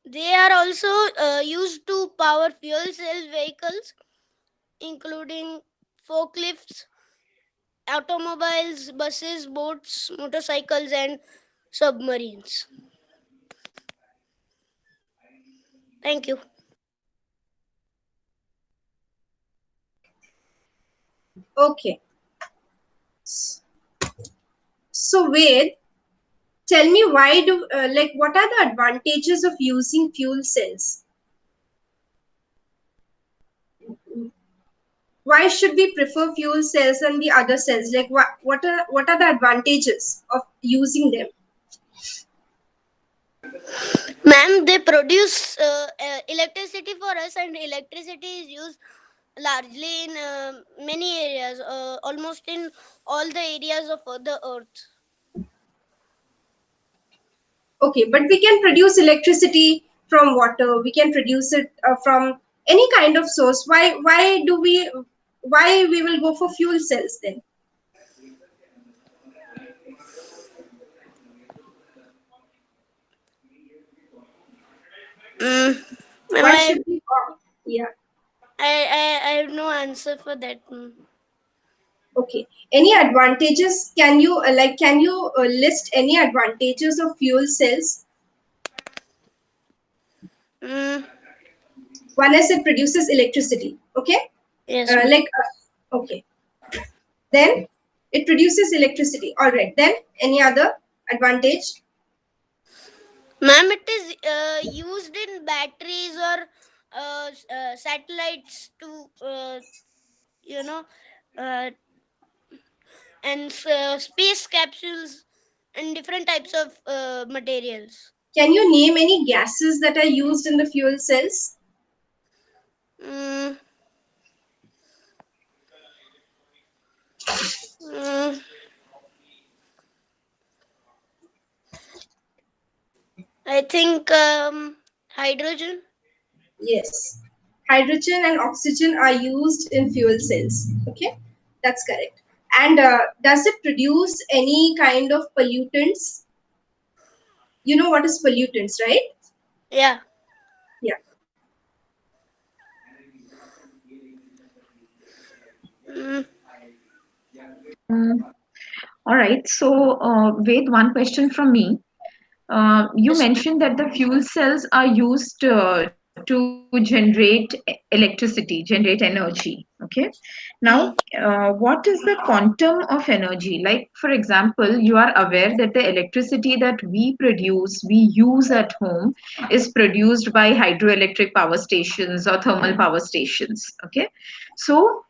They are also used to power fuel cell vehicles, including forklifts, automobiles, buses, boats, motorcycles, and submarines. Thank you. Okay. So Ved, tell me what are the advantages of using fuel cells? why should we prefer fuel cells and the other cells? Like what are the advantages of using them? Ma'am, they produce electricity for us, and electricity is used largely in many areas, almost in all the areas of the earth. Okay, but we can produce electricity from water. We can produce it from any kind of source. Why we will go for fuel cells then? Ma'am, Why should we? Yeah. I have no answer for that. Okay. Any advantages? Can you list any advantages of fuel cells? Mm, One is it produces electricity. Okay. yes, ma'am. Okay. Then it produces electricity. All right. Then any other advantage? Ma'am, it is used in batteries or satellites to, you know, uh, and space capsules and different types of materials. Can you name any gases that are used in the fuel cells? Mm, mm, I think hydrogen. Yes. Hydrogen and oxygen are used in fuel cells. Okay, that's correct. And does it produce any kind of pollutants? You know what is pollutants, right? Yeah. Yeah. Mm, Mm, all right. So, Ved, one question from me. You yes, ma'am. mentioned that the fuel cells are used to generate electricity, generate energy. Okay. Now, Mm. what is the quantum of energy? Like, for example, you are aware that the electricity that we produce, we use at home, is produced by hydroelectric power stations or thermal power stations. Okay. So,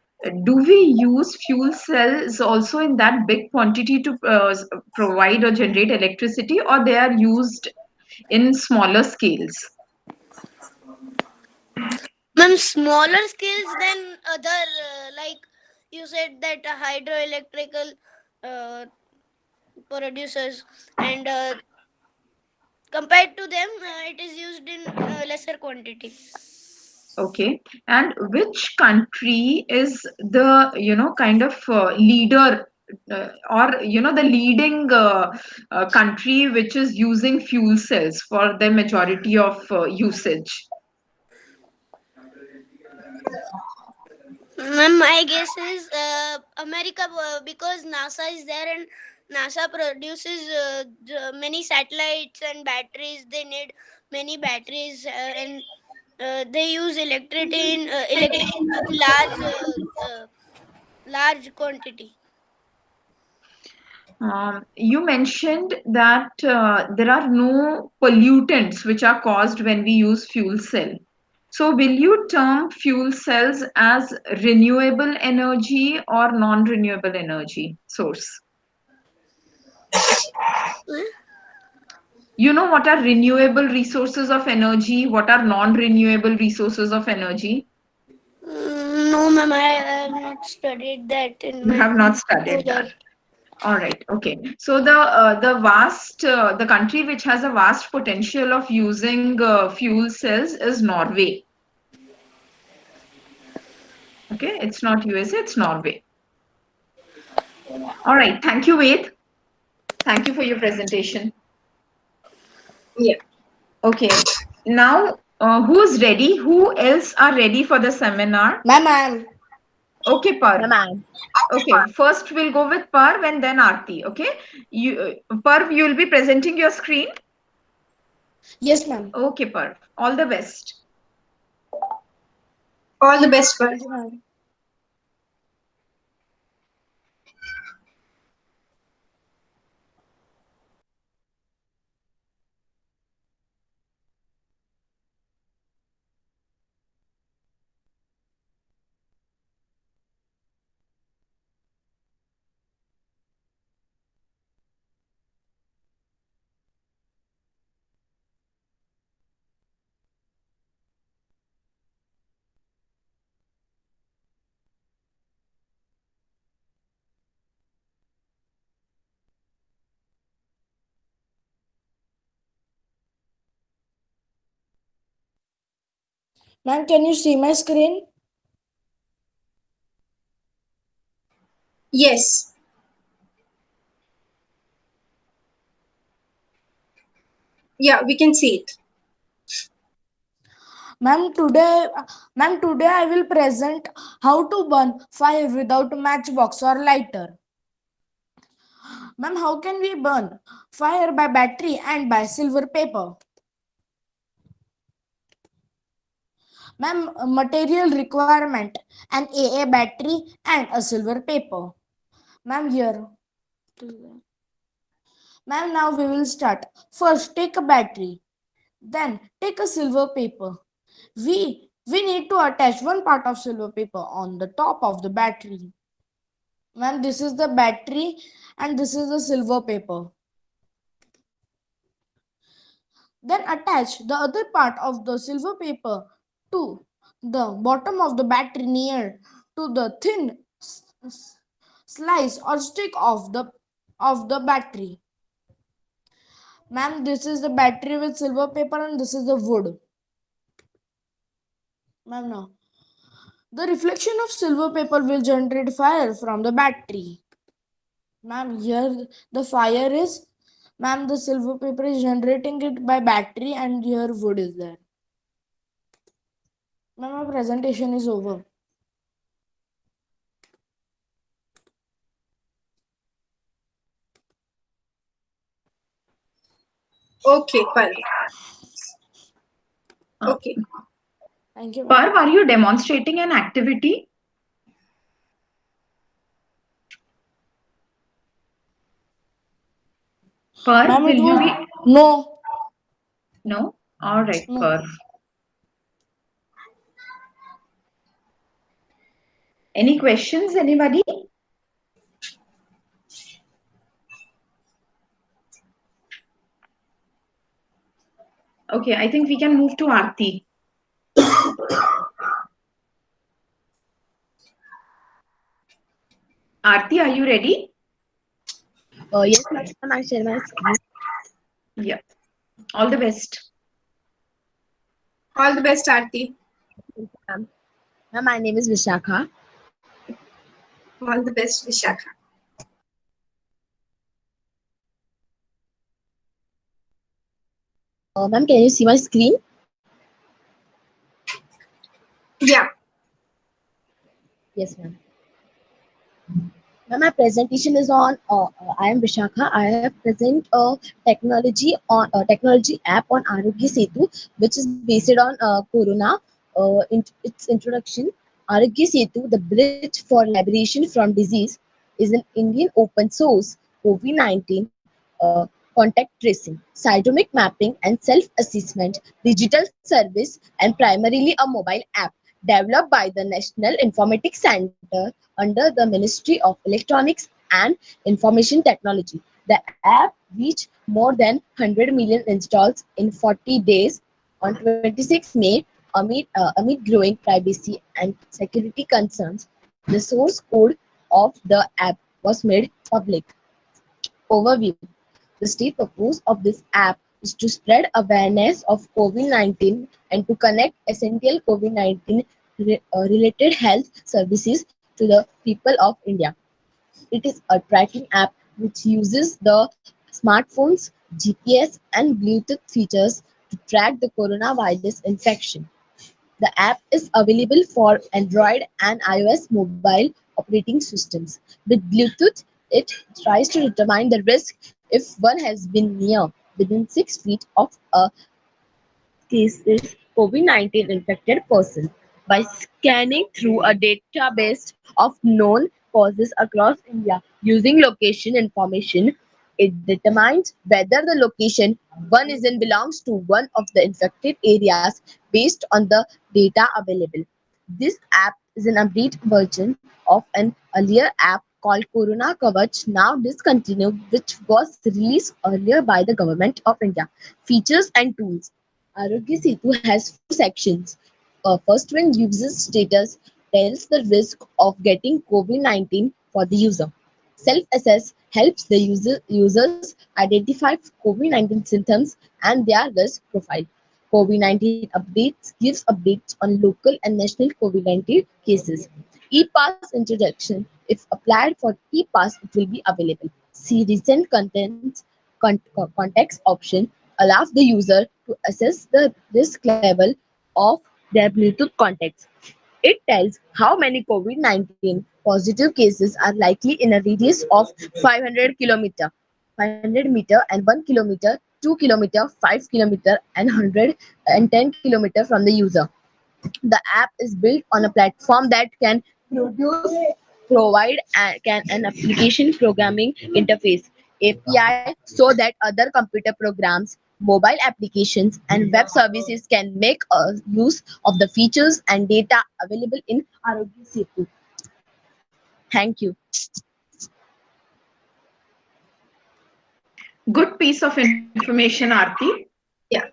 do we use fuel cells also in that big quantity to provide or generate electricity, or they are used in smaller scales? Ma'am, smaller scales than other, like you said that hydroelectrical uh, producers, and compared to them, it is used in lesser quantity. Okay. And which country is the, kind of leader, or, the leading country which is using fuel cells for the majority of usage? Ma'am, my guess is America, because NASA is there, and NASA produces many satellites and batteries. They need many batteries, and they use electricity in large quantity. You mentioned that there are no pollutants which are caused when we use fuel cell. So, will you term fuel cells as renewable energy or non-renewable energy source? Hmm? You know what are renewable resources of energy? What are non-renewable resources of energy? No, ma'am, I have not studied that in You my have not studied that. project. All right. Okay. So the country which has a vast potential of using fuel cells is Norway. Okay. It's not USA. It's Norway. All right. Thank you, Ved. Thank you for your presentation. Yeah. Okay. Now, who's ready? Who else are ready for the seminar? Ma'am. Okay, Parv. Ma'am. Okay. First, we'll go with Parv and then Aarti. Okay. Parv, you will be presenting your screen. Yes, ma'am. Okay, Parv. All the best. All the best, bud. Thank you, ma'am. Ma'am, can you see my screen? Yes. Yeah, we can see it. Ma'am, today I will present how to burn fire without matchbox or lighter. Ma'am, how can we burn fire by battery and by silver paper? Ma'am, material requirement, an AA battery and a silver paper. Ma'am, here. Ma'am, now we will start. First, take a battery. Then, take a silver paper. We need to attach one part of silver paper on the top of the battery. Ma'am, this is the battery and this is the silver paper. Then attach the other part of the silver paper to the bottom of the battery near to the thin slice or stick of the battery. Ma'am, this is the battery with silver paper and this is the wood. Ma'am, now the reflection of silver paper will generate fire from the battery. Ma'am, here the fire is, ma'am, the silver paper is generating it by battery and here wood is there. Ma'am, our presentation is over. Okay, Parv. Okay. Thank you, ma'am. Parv, are you demonstrating an activity? Parv, Ma'am, will it you was be? no. No? All right, No. Parv. Any questions, anybody? Okay, I think we can move to Aarti. Aarti, are you ready? Yes, ma'am, I share my screen. Yeah. All the best. All the best, Aarti. Ma'am, my name is Vishakha. All the best, Vishakha. Ma'am, can you see my screen? Yeah. Yes, ma'am. Ma'am, my presentation is on. I am Vishakha. I have present a technology app on Arogya Setu, which is based on Corona. Its introduction. Arogya Setu, the bridge for liberation from disease, is an Indian open source COVID-19 contact tracing, symptomatic mapping, and self-assessment digital service, and primarily a mobile app developed by the National Informatics Center under the Ministry of Electronics and Information Technology. The app reached more than 100 million installs in 40 days on 26 May amid growing privacy and security concerns. The source code of the app was made public. Overview: the state purpose of this app is to spread awareness of COVID-19 and to connect essential COVID-19 related health services to the people of India. It is a tracking app which uses the smartphone's GPS and Bluetooth features to track the coronavirus infection. The app is available for Android and iOS mobile operating systems. With Bluetooth, it tries to determine the risk if one has been near within 6 feet of a cases COVID-19 infected person by scanning through a database of known causes across India using location information. It determines whether the location one is in belongs to one of the infected areas based on the data available. This app is an update version of an earlier app called Corona Kavach, now discontinued, which was released earlier by the Government of India. Features and tools. Arogya Setu has four sections. First one, user status tells the risk of getting COVID-19 for the user. Self-assess helps the users identify COVID-19 symptoms and their risk profile. COVID-19 updates gives updates on local and national COVID-19 cases. ePass introduction. If applied for ePass, it will be available. See recent contents context option allows the user to assess the risk level of their Bluetooth contacts. It tells how many COVID-19 positive cases are likely in a radius of 500 meter and 1 kilometer, 2 kilometer, 5 kilometer and 110 kilometer from the user. The app is built on a platform that can provide an application programming interface API so that other computer programs, mobile applications, and web services can make use of the features and data available in Arogya Setu. Thank you. Good piece of information, Aarti. Yeah.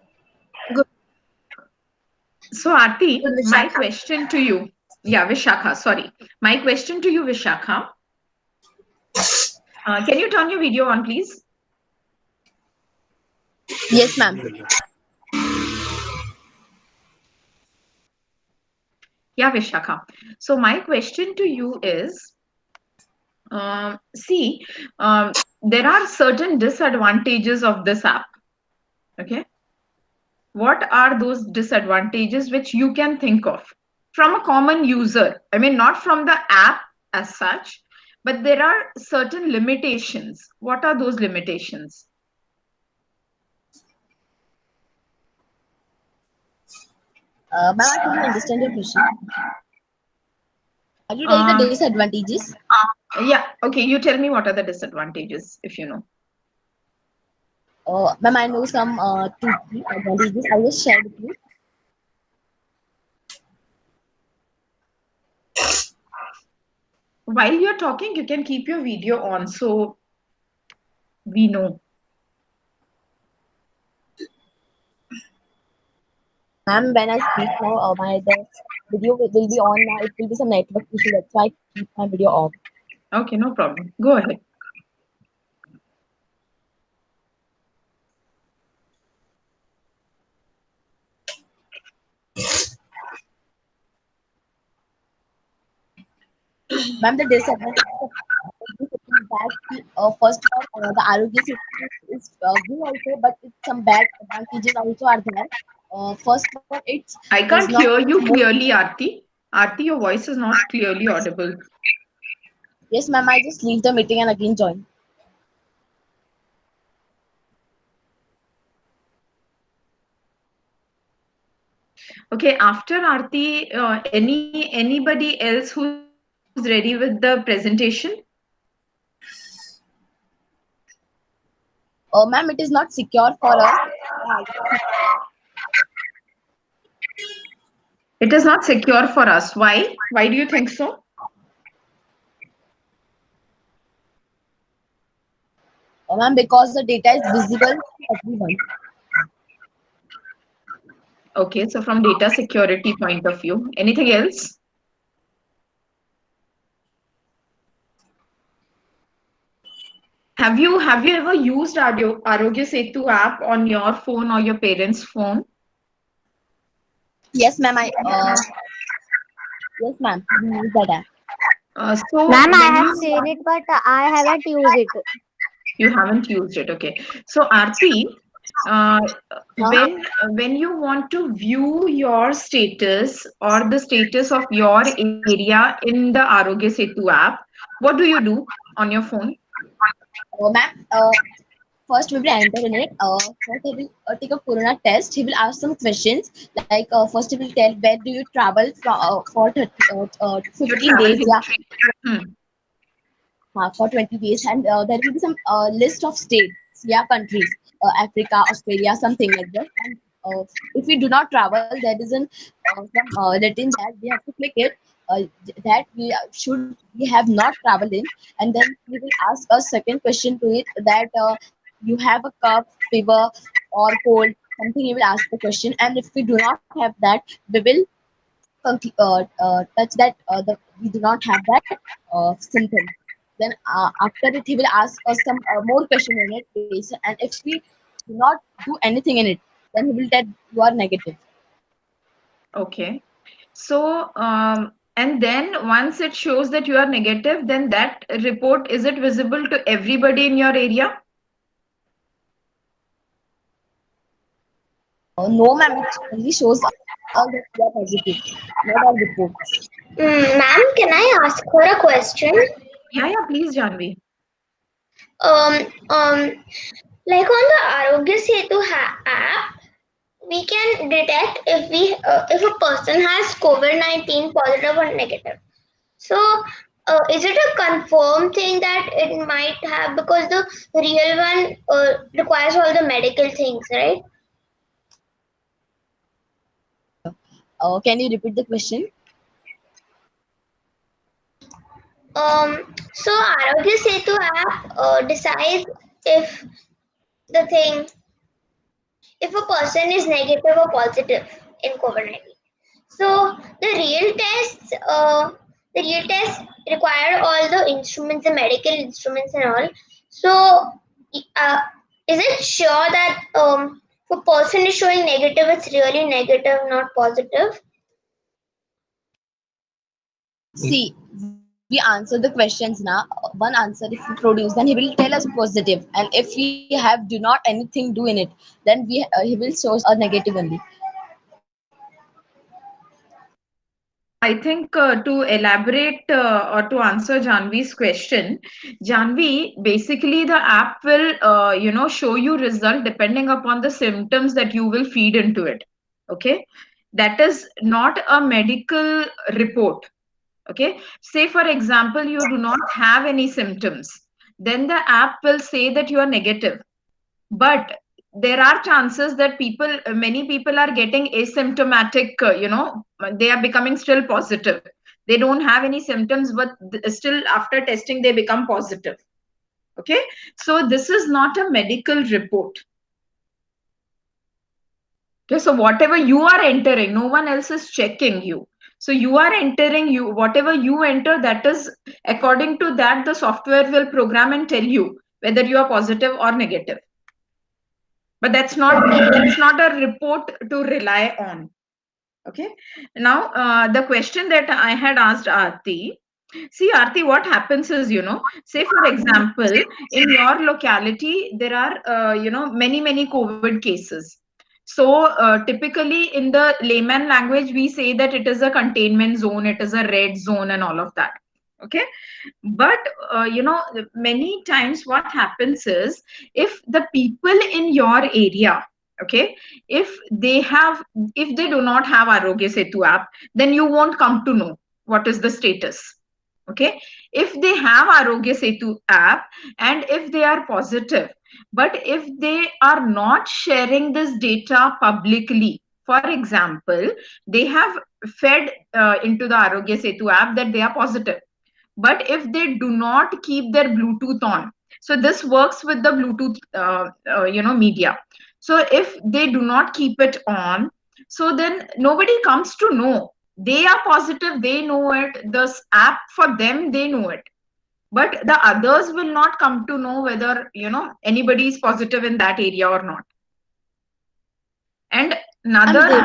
Good. So, Aarti, Good, my Vishakha. question to you. Yeah, Vishakha, sorry. My question to you, Vishakha. Can you turn your video on, please? Yes, ma'am. Yeah, Vishakha. So, my question to you is see, there are certain disadvantages of this app. Okay. What are those disadvantages which you can think of from a common user? I mean, not from the app as such, but there are certain limitations. What are those limitations? Ma'am, I couldn't understand your question. Are you telling the Um, disadvantages? yeah, okay, you tell me what are the disadvantages if you know. Ma'am, I know some two, three advantages. I will share with you. While you're talking, you can keep your video on so we know. Ma'am, when I speak now, the video will be on now. It will be some network issue. That's why I keep my video off. Okay, no problem. Go ahead. Ma'am, the disadvantage of that first one, the Arogya system is good also, but it's some bad advantages also are there. First one, it I does can't not hear you more. clearly, Aarti. Aarti, your voice is not clearly audible. Yes, ma'am, I just leave the meeting and again join. Okay, after Aarti, anybody else who's ready with the presentation? Ma'am, it is not secure for us. It is not secure for us. Why? Why do you think so? Ma'am, because the data is visible to everyone. Okay, so from data security point of view, anything else? Have you ever used Arogya Setu app on your phone or your parents' phone? Yes, ma'am, yes, ma'am, we use that app. So Ma'am, I when have you seen it, but I haven't used it. you haven't used it, okay. So Aarti, uh, Huh? when you want to view your status or the status of your area in the Arogya Setu app, what do you do on your phone? Ma'am, first we will enter in it. First he will take a corona test. He will ask some questions like first he will tell where do you travel from for 30, Your 15 travel days, yeah, history. Hmm. for 20 days, and there will be some list of states, yeah, countries, Africa, Australia, something like that. And if we do not travel, there is an some written that we have to click it. That we have not traveled in, and then we will ask a second question to it that you have a cough, fever, or cold, something. You will ask the question, and if we do not have that, we will touch that we do not have that symptom. Then after it, he will ask us some more question in it, and if we do not do anything in it, then he will tell you are negative. Okay. So, and then once it shows that you are negative, then that report, is it visible to everybody in your area? No, ma'am, it only shows us that you are negative, not our reports. Ma'am, can I ask her a question? Yeah, please, Janvi. Um, um, like on the Arogya Setu app, we can detect if a person has COVID-19 positive or negative. So, is it a confirmed thing that it might have, because the real one requires all the medical things, right? Can you repeat the question? So Arogya Setu app decides if the thing, if a person is negative or positive in COVID-19. So the real tests require all the instruments, the medical instruments and all. So, uh, is it sure that if a person is showing negative, it's really negative, not positive? See, we answer the questions now. One answer if we produce, then he will tell us positive, and if we have do not anything do in it, then he will show us a negative only. I think to elaborate or to answer Janvi's question, Janvi, basically the app will, show you result depending upon the symptoms that you will feed into it. Okay, that is not a medical report. Okay, say for example, you do not have any symptoms, then the app will say that you are negative. But there are chances that many people are getting asymptomatic, they are becoming still positive. They don't have any symptoms, but still after testing they become positive. Okay, so this is not a medical report. Okay, so whatever you are entering, no one else is checking you. So you are entering, you whatever you enter, that is according to that the software will program and tell you whether you are positive or negative. But that's not a report to rely on. Okay, now the question that I had asked Aarti, see Aarti, what happens is, say for example, in your locality there are many COVID cases. So typically in the layman language we say that it is a containment zone, it is a red zone and all of that. Okay, but many times what happens is, if the people in your area, okay, if they do not have Arogya Setu app, then you won't come to know what is the status. Okay, if they have Arogya Setu app and if they are positive, but if they are not sharing this data publicly, for example, they have fed into the Arogya Setu app that they are positive, but if they do not keep their Bluetooth on, so this works with the Bluetooth media. So if they do not keep it on, so then nobody comes to know. They are positive, they know it, this app for them, they know it, but the others will not come to know whether anybody is positive in that area or not. And another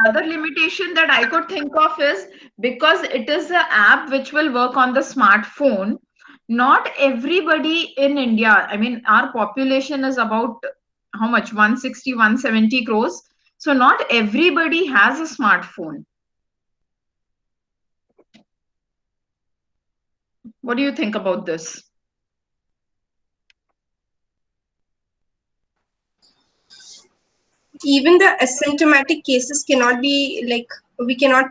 another limitation that I could think of is, because it is an app which will work on the smartphone, not everybody in India, I mean, our population is about how much, 160, 170 crores. So not everybody has a smartphone. What do you think about this? Even the asymptomatic cases cannot be like, we cannot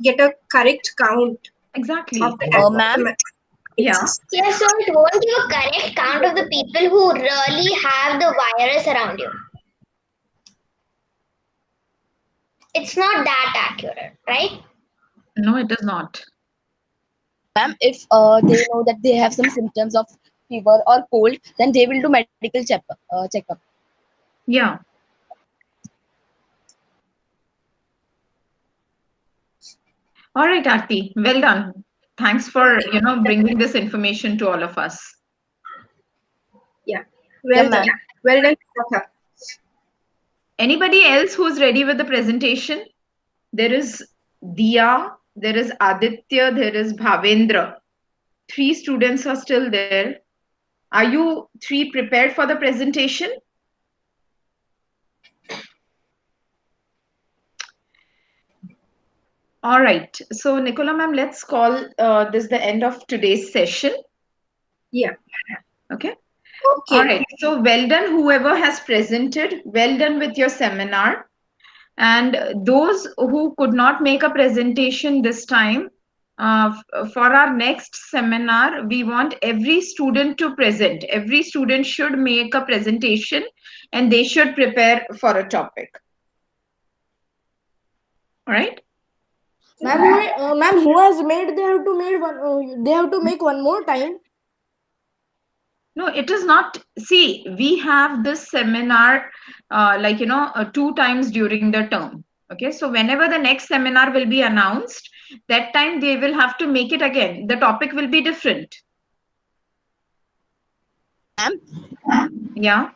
get a correct count Exactly. of the Ma'am, asymptomatic Yeah. cases. Yes, so it won't give a correct count of the people who really have the virus around you. It's not that accurate, right? No, it is not. ma'am, if they know that they have some symptoms of fever or cold, then they will do medical checkup. Yeah. All right, Aarti, well done. Thanks for bringing this information to all of us. Yeah, Yeah, well done. ma'am. Well done, Shaka. Anybody else who's ready with the presentation? There is Diya, there is Aditya, there is Bhavendra. 3 students are still there. Are you 3 prepared for the presentation? All right. So, Nicola ma'am, let's call this the end of today's session. Yeah. Okay. Okay. All right. So, well done, whoever has presented. Well done with your seminar. And those who could not make a presentation this time, for our next seminar, we want every student to present. Every student should make a presentation and they should prepare for a topic. All right. Ma'am, who has made? They have to made one. They have to make one more time. No, it is not. See, we have this seminar, 2 times during the term. Okay, so whenever the next seminar will be announced, that time they will have to make it again. The topic will be different. Ma'am, Yeah.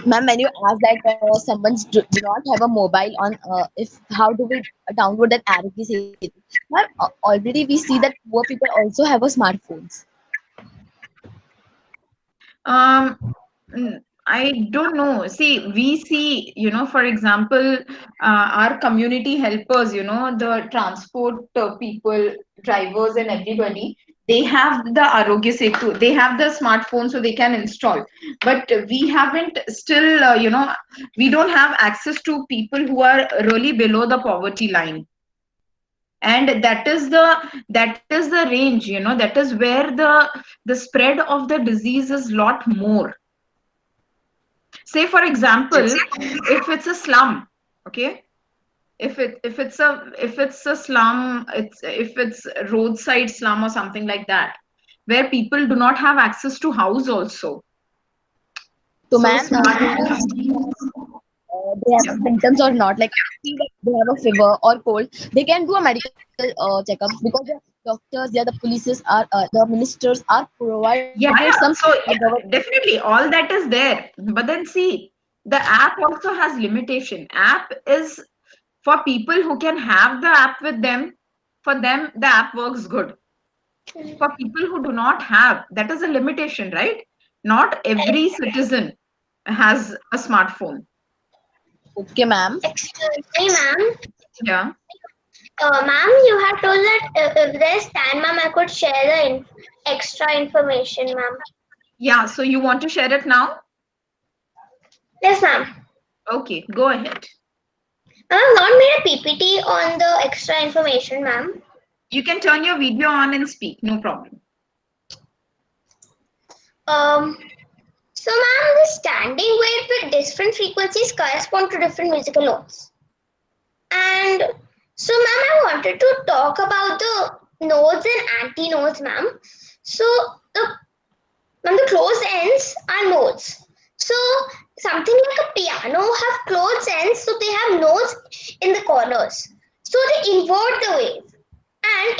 ma'am, when you ask that someone do not have a mobile on, if how do we download that Aarogya Setu? Ma'am, already we see that poor people also have a smartphones. I don't know. See, we see, for example, our community helpers, the transport people, drivers, and everybody, they have the Aarogya Setu, they have the smartphone so they can install. But we haven't still, we don't have access to people who are really below the poverty line. And that is the range, that is where the spread of the disease is lot more. Say for example, if it's a slum, okay, if it's a slum, if it's roadside slum or something like that, where people do not have access to house also. So, So ma'am, they have symptoms or not, like see that they have a fever or cold, they can do a medical checkup because the doctors, the polices are, the ministers are provided Yeah, some so definitely all that is there. But then see, the app also has limitation. App is for people who can have the app with them. For them, the app works good. For people who do not have, that is a limitation, right? Not every citizen has a smartphone. Okay, ma'am. Excuse me, ma'am. Yeah. Ma'am, you had told that if there's time, ma'am, I could share the extra information, ma'am. Yeah. So you want to share it now? Yes, ma'am. Okay, go ahead. I've not made a PPT on the extra information, ma'am. You can turn your video on and speak, no problem. So, ma'am, the standing wave with different frequencies correspond to different musical notes. And so, ma'am, I wanted to talk about the nodes and antinodes, ma'am. So, the closed ends are nodes. So, something like a piano have closed ends, so they have nodes in the corners. So, they invert the wave. And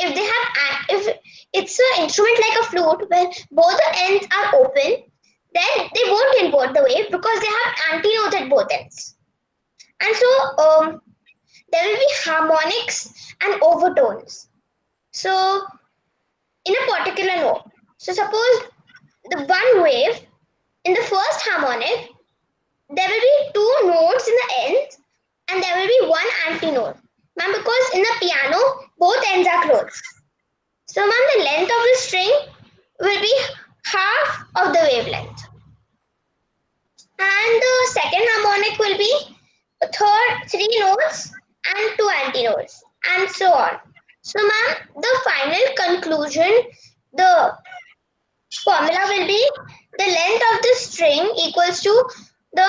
if it's an instrument like a flute where both the ends are open, then they won't invert the wave because they have antinodes at both ends. And so there will be harmonics and overtones. So in a particular note, so suppose the one wave in the first harmonic, there will be 2 notes in the ends and there will be one antinode. Ma'am, because in the piano, both ends are closed. So, ma'am, the length of the string will be half of the wavelength. And the second harmonic will be 3 notes and 2 antinodes, and so on. So, ma'am, the final conclusion, the formula will be the length of the string equals to the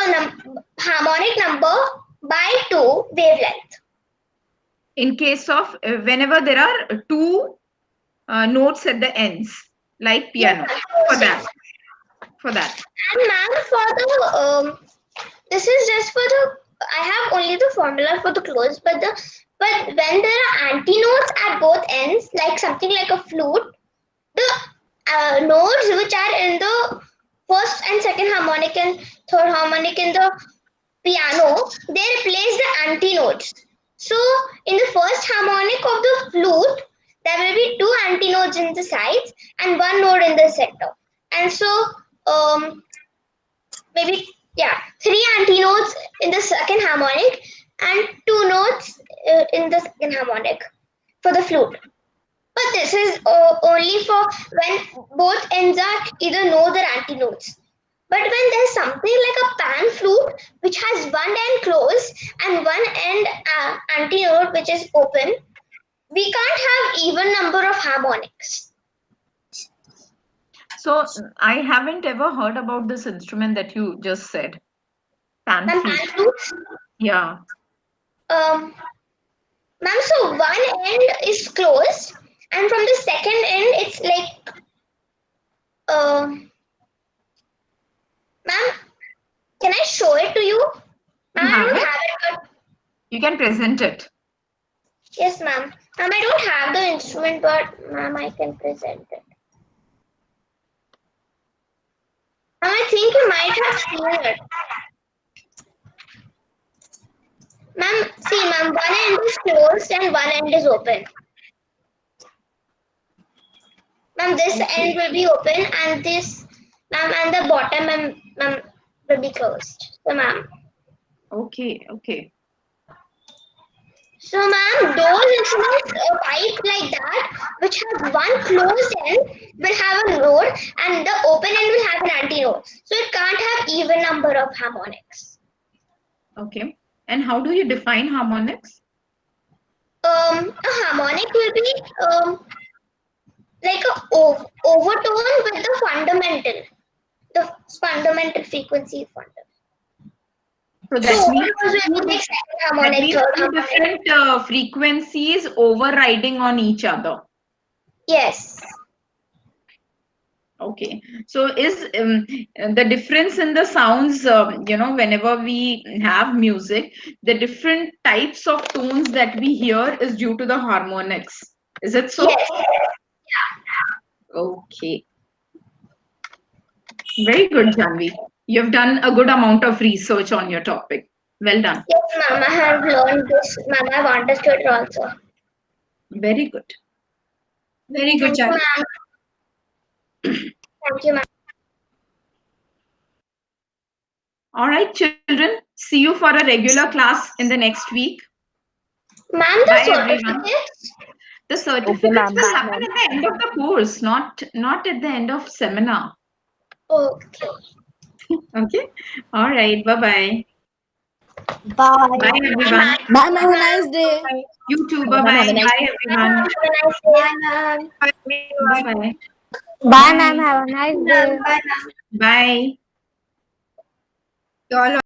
harmonic number by 2 wavelength. In case of whenever there are 2 notes at the ends, like piano, for that. And ma'am, for the this is just for the, I have only the formula for the close, but when there are antinodes at both ends, like something like a flute, the nodes which are in the first and second harmonic and third harmonic in the piano, they replace the antinodes. So in the first harmonic of the flute, there will be two antinodes in the sides and one node in the center. And so maybe three antinodes in the second harmonic and two notes in the second harmonic for the flute. But this is only for when both ends are either nodes or antinodes. But when there's something like a pan flute which has one end closed and one end antinode which is open, we can't have even number of harmonics. So I haven't ever heard about this instrument that you just said. Pan Ma'am, flute. pan flutes? Yeah. Ma'am, so one end is closed and from the second end it's like ma'am, can I show it to you? Ma'am, I don't have it, but You can present it. yes, ma'am. Ma'am, I don't have the instrument, but ma'am, I can present it. Ma'am, I think you might have seen it. Ma'am, see, ma'am, one end is closed and one end is open. Ma'am, this end will be open and this, ma'am, and the bottom, ma'am, will be closed. So, ma'am. Okay, okay. So, ma'am, those instruments type like that, which have one closed end, will have a node, and the open end will have an antinode. So, it can't have even number of harmonics. Okay. And how do you define harmonics? A harmonic will be like a overtone with the fundamental frequency fundamental. So that means will be second harmonic, third two harmonic. different frequencies overriding on each other. Yes. Okay. So is the difference in the sounds, whenever we have music, the different types of tones that we hear is due to the harmonics. Is it so? Yes. Okay. Very good, Janvi. You've done a good amount of research on your topic. Well done. Yes, ma'am, I have learned this. Ma'am, I've understood it also. Very good. Very good, Thank you, Janvi. ma'am. Thank you, ma'am. All right, children. See you for a regular class in the next week. Ma'am, the Bye, everyone. certificates? The certificates will happen at the end of the course, not at the end of seminar. Okay. Okay. All right. Bye-bye. Bye. Bye, everyone. Bye, have a nice day. You too. Bye-bye. Bye, everyone. Have a nice day, ma'am. Bye-bye. Bye, ma'am. Have a nice day. Bye. You all